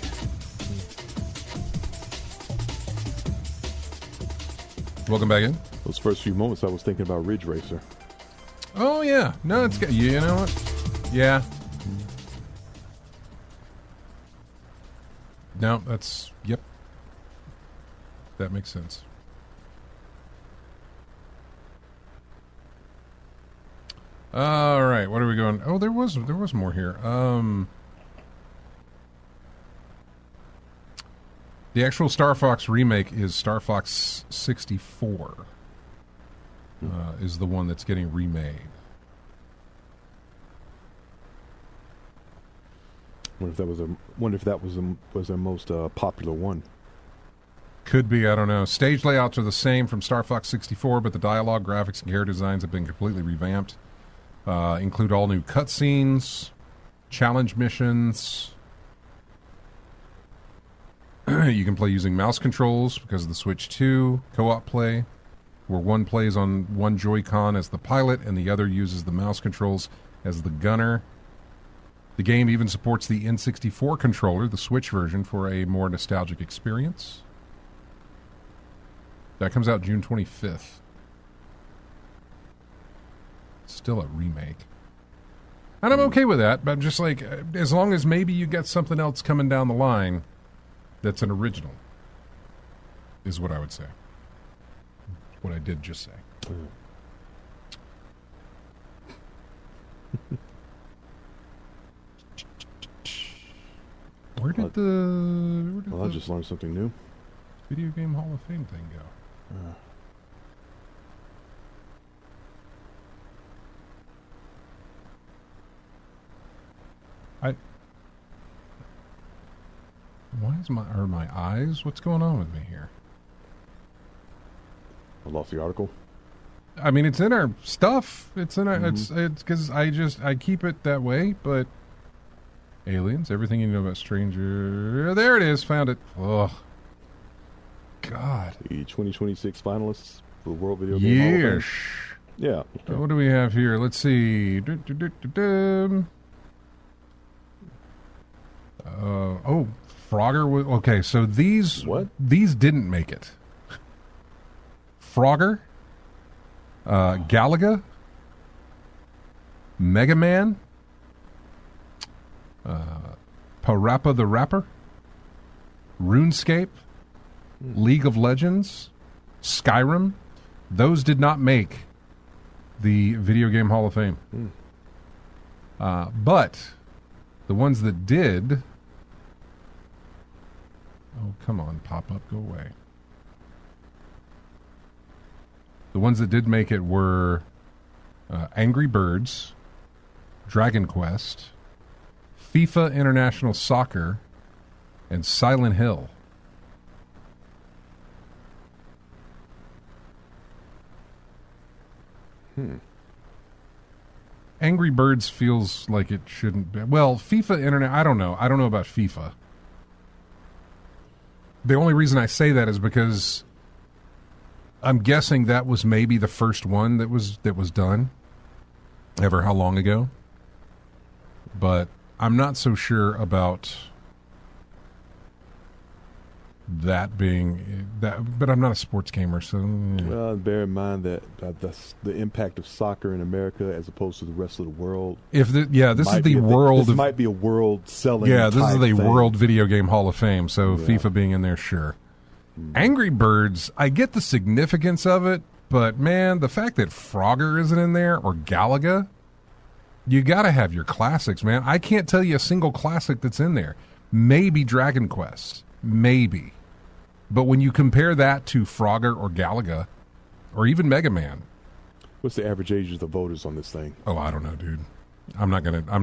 Welcome back in. Those first few moments I was thinking about Ridge Racer. Oh, yeah. No, it's good. You know what? Yeah. No, that's... Yep. That makes sense. All right, what are we going? Oh, there was more here. The actual Star Fox remake is Star Fox 64. Is the one that's getting remade. Wonder if that was their most popular one. Could be, I don't know. Stage layouts are the same from Star Fox 64, but the dialogue, graphics, and character designs have been completely revamped. Include all new cutscenes, challenge missions. You can play using mouse controls because of the Switch 2, co-op play, where one plays on one Joy-Con as the pilot and the other uses the mouse controls as the gunner. The game even supports the N64 controller, the Switch version, for a more nostalgic experience. That comes out June 25th. Still a remake. And I'm okay with that, but I'm just like, as long as maybe you get something else coming down the line that's an original, is what I would say. What I did just say. Where did I just learned something new. Video Game Hall of Fame thing go? Why is my eyes? What's going on with me here? I lost the article. I mean, it's in our stuff. It's in our. It's because I keep it that way. But aliens, everything you know about Stranger. There it is. Found it. Oh, God. The 2026 finalists for the World Video Game Hall of Fame. Yeah. Okay. What do we have here? Let's see. Frogger was okay. So these didn't make it. Frogger, Galaga, Mega Man, Parappa the Rapper, RuneScape, League of Legends, Skyrim. Those did not make the Video Game Hall of Fame. But the ones that did... Oh, come on, pop up, go away. The ones that did make it were Angry Birds, Dragon Quest, FIFA International Soccer, and Silent Hill. Angry Birds feels like it shouldn't be. Well, FIFA Internet, I don't know. I don't know about FIFA. The only reason I say that is because I'm guessing that was maybe the first one that was done. Ever how long ago? But I'm not so sure about that being that. But I'm not a sports gamer, so. Well, bear in mind that that's the impact of soccer in America as opposed to the rest of the world. This is the world. This might be a world selling. Yeah, this is the thing. World Video Game Hall of Fame. So FIFA being in there, sure. Angry Birds, I get the significance of it, but man, the fact that Frogger isn't in there or Galaga, you got to have your classics, man. I can't tell you a single classic that's in there. Maybe Dragon Quest, maybe. But when you compare that to Frogger or Galaga, or even Mega Man. What's the average age of the voters on this thing? Oh, I don't know, dude. I'm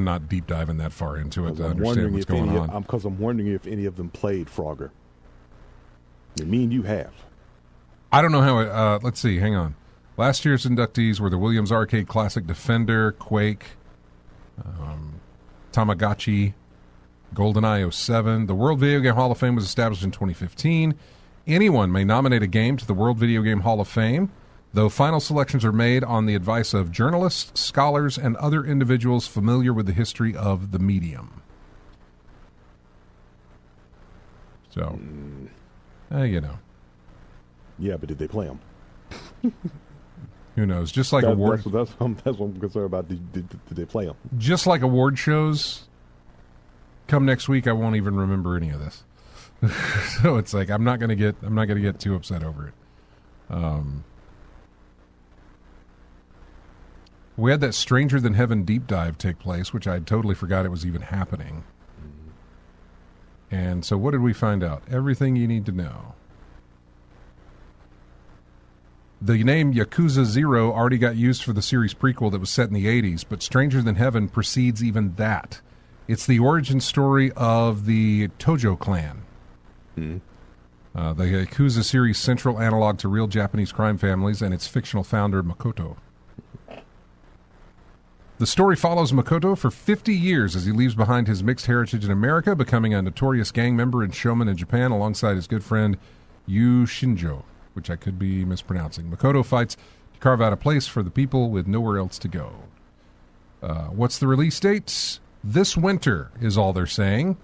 not deep diving that far into it to understand what's going on. Because I'm wondering if any of them played Frogger. I mean you have. I don't know how let's see, hang on. Last year's inductees were the Williams Arcade Classic Defender, Quake, Tamagotchi, GoldenEye 07. The World Video Game Hall of Fame was established in 2015. Anyone may nominate a game to the World Video Game Hall of Fame, though final selections are made on the advice of journalists, scholars, and other individuals familiar with the history of the medium. So, you know. Yeah, but did they play them? Who knows? Just like award. That's what I'm concerned about. Did they play them? Just like award shows. Come next week, I won't even remember any of this. So it's like I'm not gonna get too upset over it. We had that Stranger Than Heaven deep dive take place, which I totally forgot it was even happening. And so what did we find out? Everything you need to know. The name Yakuza 0 already got used for the series prequel that was set in the 80s, but Stranger Than Heaven precedes even that. It's the origin story of the Tojo clan. The Yakuza series' central analog to real Japanese crime families and its fictional founder, Makoto. The story follows Makoto for 50 years as he leaves behind his mixed heritage in America, becoming a notorious gang member and showman in Japan alongside his good friend Yu Shinjo, which I could be mispronouncing. Makoto fights to carve out a place for the people with nowhere else to go. What's the release date? this winter is all they're saying.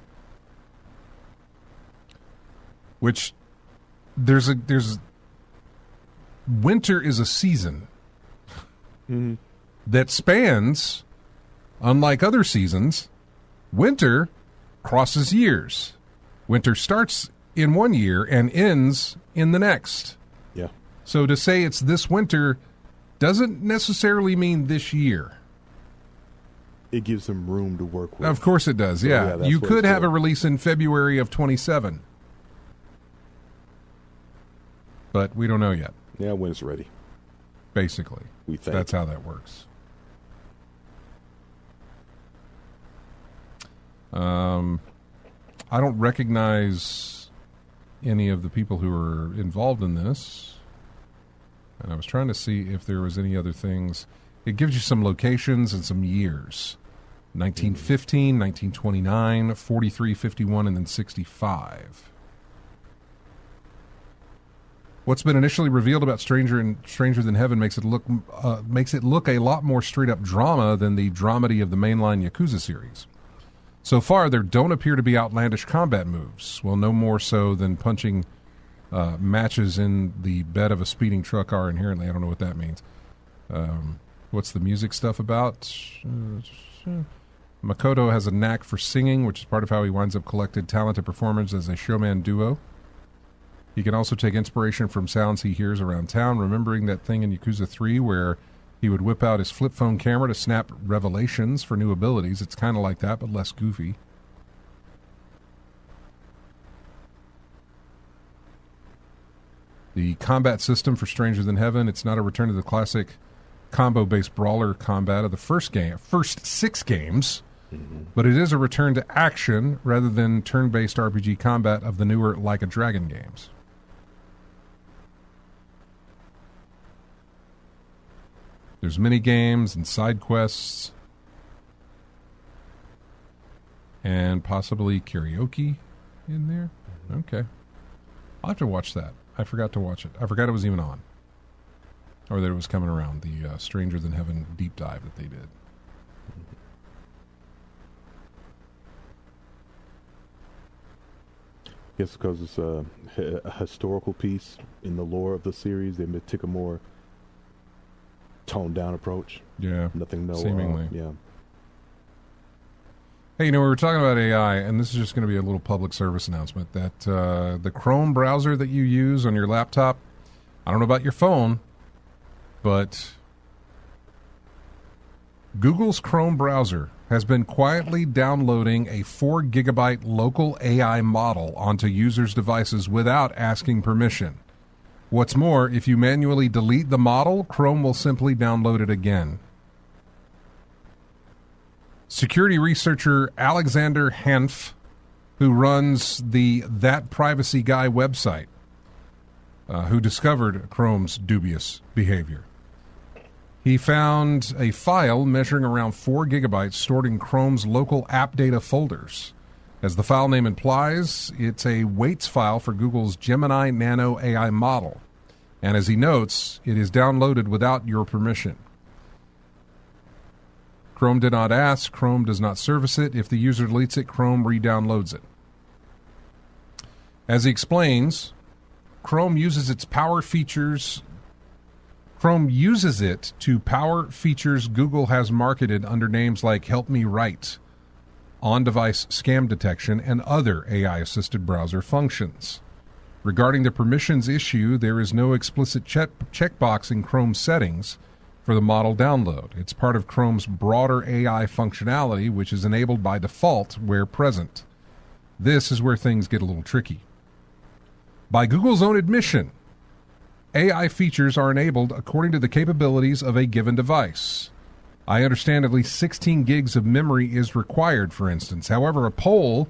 Which there's winter is a season that spans, unlike other seasons, winter crosses years. Winter starts in one year and ends in the next. Yeah. So to say it's this winter doesn't necessarily mean this year. It gives them room to work with. Of course it does, yeah. that's You what could it's have a for. release in February of 27. But we don't know yet, Yeah, when it's ready. basically. We think. That's how that works. I don't recognize any of the people who are involved in this. And I was trying to see if there was any other things. It gives you some locations and some years. 1915, 1929, 43, 51, and then 65. What's been initially revealed about Stranger Than Heaven makes it look a lot more straight up drama than the dramedy of the mainline Yakuza series. So far, there don't appear to be outlandish combat moves. Well, no more so than punching matches in the bed of a speeding truck are inherently. I don't know what that means. What's the music stuff about? Makoto has a knack for singing, which is part of how he winds up collected talented performers as a showman duo. He can also take inspiration from sounds he hears around town, remembering that thing in Yakuza 3 where he would whip out his flip phone camera to snap revelations for new abilities. It's kind of like that, but less goofy. The combat system for Stranger Than Heaven, it's not a return to the classic combo-based brawler combat of the first 6 games, but it is a return to action rather than turn-based RPG combat of the newer Like a Dragon games. There's mini-games and side quests and possibly karaoke in there. Okay. I'll have to watch that. I forgot to watch it. I forgot it was even on. Or that it was coming around, the Stranger Than Heaven deep dive that they did. Yes, because it's a historical piece in the lore of the series. They took a more toned down approach. Yeah. Nothing, seemingly. Yeah. Hey, we were talking about AI, and this is just going to be a little public service announcement that the Chrome browser that you use on your laptop, I don't know about your phone, but Google's Chrome browser has been quietly downloading a 4 gigabyte local AI model onto users' devices without asking permission. What's more, if you manually delete the model, Chrome will simply download it again. Security researcher Alexander Hanf, who runs the That Privacy Guy website, who discovered Chrome's dubious behavior. He found a file measuring around 4 gigabytes stored in Chrome's local app data folders. As the file name implies, it's a weights file for Google's Gemini Nano AI model. And as he notes, it is downloaded without your permission. Chrome did not ask. Chrome does not service it. If the user deletes it, Chrome re-downloads it. As he explains, Chrome uses it to power features Google has marketed under names like Help Me Write, on-device scam detection, and other AI-assisted browser functions. Regarding the permissions issue, there is no explicit checkbox in Chrome settings for the model download. It's part of Chrome's broader AI functionality, which is enabled by default where present. This is where things get a little tricky. By Google's own admission, AI features are enabled according to the capabilities of a given device. I understand at least 16 gigs of memory is required, for instance. However, a poll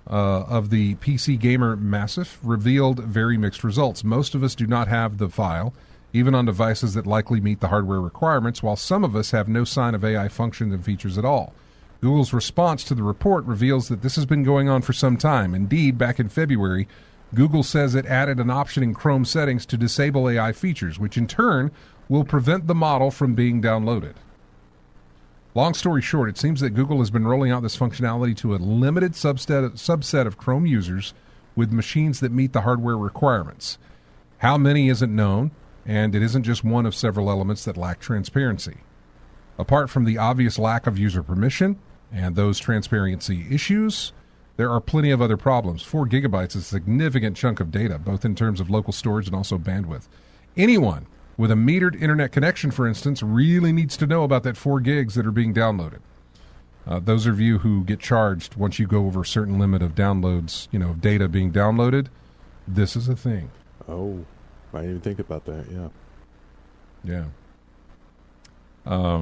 of the PC Gamer Massif revealed very mixed results. Most of us do not have the file, even on devices that likely meet the hardware requirements, while some of us have no sign of AI functions and features at all. Google's response to the report reveals that this has been going on for some time. Indeed, back in February, Google says it added an option in Chrome settings to disable AI features, which in turn will prevent the model from being downloaded. Long story short, it seems that Google has been rolling out this functionality to a limited subset of Chrome users with machines that meet the hardware requirements. How many isn't known, and it isn't just one of several elements that lack transparency. Apart from the obvious lack of user permission and those transparency issues, there are plenty of other problems. 4 gigabytes is a significant chunk of data, both in terms of local storage and also bandwidth. Anyone with a metered internet connection, for instance, really needs to know about that 4 gigs that are being downloaded. Those of you who get charged once you go over a certain limit of downloads, of data being downloaded, this is a thing. Oh, I didn't even think about that. Yeah. Yeah.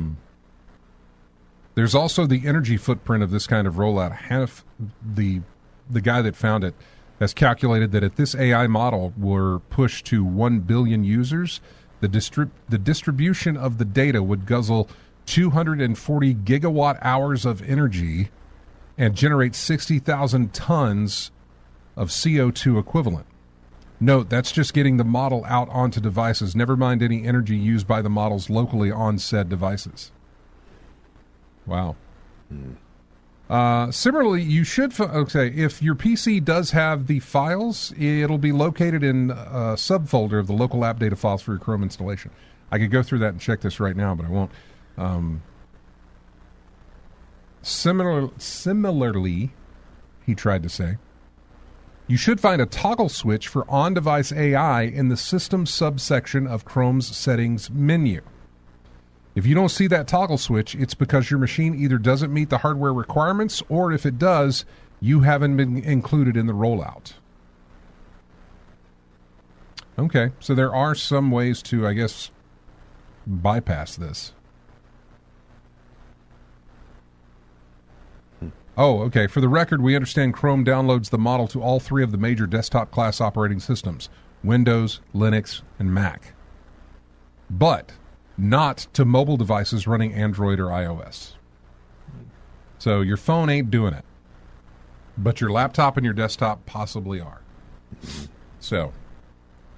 There's also the energy footprint of this kind of rollout. Half the guy that found it has calculated that if this AI model were pushed to 1 billion users, the distribution of the data would guzzle 240 gigawatt hours of energy and generate 60,000 tons of CO2 equivalent. Note, that's just getting the model out onto devices, never mind any energy used by the models locally on said devices. Wow. Similarly, you should... if your PC does have the files, it'll be located in a subfolder of the local app data files for your Chrome installation. I could go through that and check this right now, but I won't. Similarly, he tried to say, you should find a toggle switch for on-device AI in the system subsection of Chrome's settings menu. If you don't see that toggle switch, it's because your machine either doesn't meet the hardware requirements, or if it does, you haven't been included in the rollout. Okay, so there are some ways to, I guess, bypass this. Oh, okay. For the record, we understand Chrome downloads the model to all 3 of the major desktop class operating systems, Windows, Linux, and Mac. But not to mobile devices running Android or iOS. So your phone ain't doing it. But your laptop and your desktop possibly are. So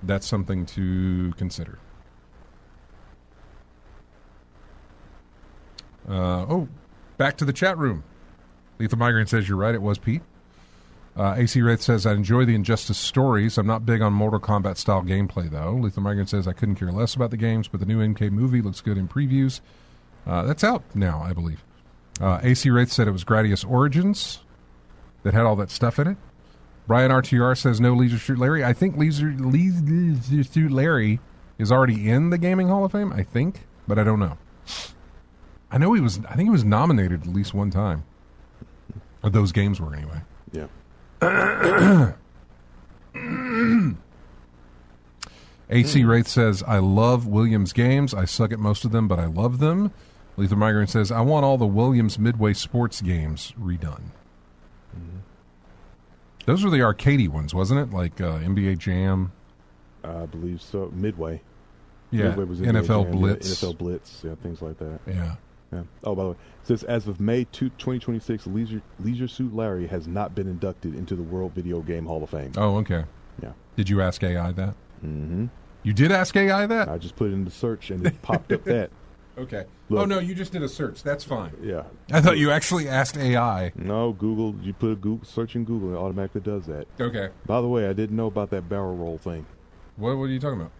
that's something to consider. Back to the chat room. Lethal Migraine says, you're right, it was Pete. AC Wraith says, I enjoy the Injustice stories. I'm not big on Mortal Kombat style gameplay, though. Lethal Migraine says, I couldn't care less about the games, but the new MK movie looks good in previews. That's out now, I believe. AC Wraith said it was Gradius Origins that had all that stuff in it. Brian RTR says, no Leisure Suit Larry. I think Leisure Suit Larry is already in the Gaming Hall of Fame, I think, but I don't know. I think he was nominated at least one time. Or those games were, anyway. Yeah. AC Wraith says, I love Williams games. I suck at most of them, but I love them. Lethal Migraine says, I want all the Williams Midway sports games redone. Mm-hmm. Those were the arcadey ones, wasn't it? Like NBA Jam? I believe so. Midway. Yeah, Midway was NFL Jam, Blitz. Yeah, NFL Blitz, yeah, things like that. Yeah. Yeah. Oh, by the way, it says as of May 2026, Leisure Suit Larry has not been inducted into the World Video Game Hall of Fame. Oh, okay. Yeah. Did you ask AI that? Mm-hmm. You did ask AI that? I just put it in the search and it popped up that. Okay. Look, oh, no, you just did a search. That's fine. Yeah. I thought you actually asked AI. No, Google. You put a Google search in Google, it automatically does that. Okay. By the way, I didn't know about that barrel roll thing. What are you talking about?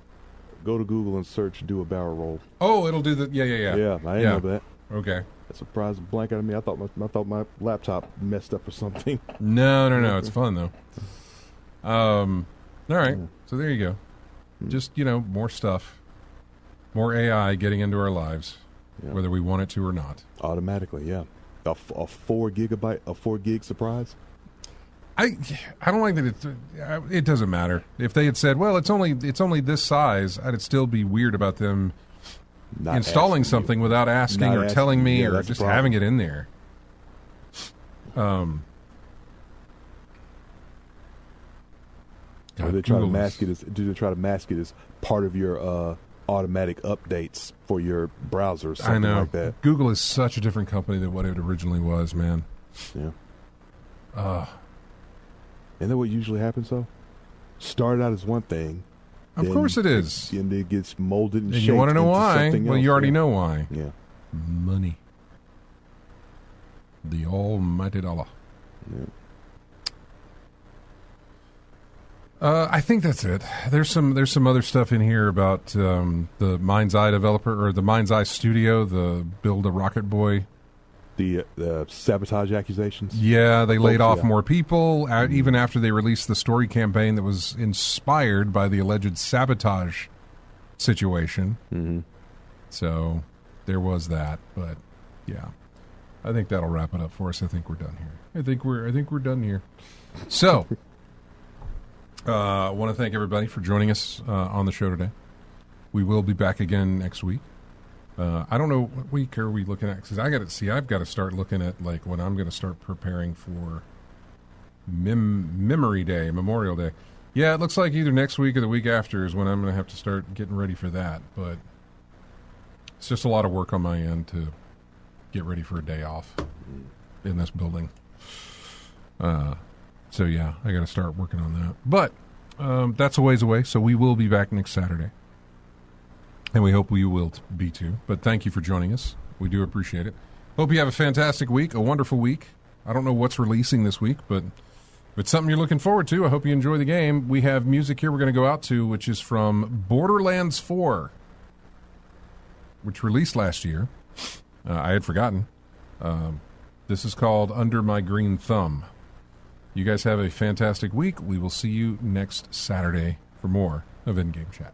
Go to Google and search do a barrel roll. Oh, it'll do the... Yeah. Yeah, I didn't know that. Okay. That surprised the blank out of me. I thought my laptop messed up or something. No. It's fun, though. All right. So there you go. Just, more stuff. More AI getting into our lives, whether we want it to or not. Automatically, yeah. A 4 gig surprise? I don't like that it doesn't matter. If they had said, well, it's only this size, I'd still be weird about them not installing something without asking or telling me or just having it in there. Or they try to mask it as part of your automatic updates for your browser or something like that? Google is such a different company than what it originally was, man. Yeah. Isn't that what usually happens, though? Started out as one thing. Of course it is. And it gets molded and shaped. You want to know why? Well, you already know why. Yeah. Money. The almighty dollar. Yeah. I think that's it. There's some other stuff in here about the Mind's Eye developer, or the Mind's Eye studio, the Build a Rocket Boy. The sabotage accusations? Yeah, they laid off yeah. more people, even after they released the story campaign that was inspired by the alleged sabotage situation. Mm-hmm. So there was that, but yeah. I think that'll wrap it up for us. I think we're done here. I think we're done here. So I want to thank everybody for joining us on the show today. We will be back again next week. I don't know what week are we looking at, because I've got to start looking at like when I'm going to start preparing for Memory Day, Memorial Day. Yeah, it looks like either next week or the week after is when I'm going to have to start getting ready for that. But it's just a lot of work on my end to get ready for a day off in this building. So yeah, I got to start working on that. But that's a ways away, so we will be back next Saturday. And we hope you will be too. But thank you for joining us. We do appreciate it. Hope you have a fantastic week, a wonderful week. I don't know what's releasing this week, but if it's something you're looking forward to, I hope you enjoy the game. We have music here we're going to go out to, which is from Borderlands 4, which released last year. I had forgotten. This is called Under My Green Thumb. You guys have a fantastic week. We will see you next Saturday for more of Endgame Chat.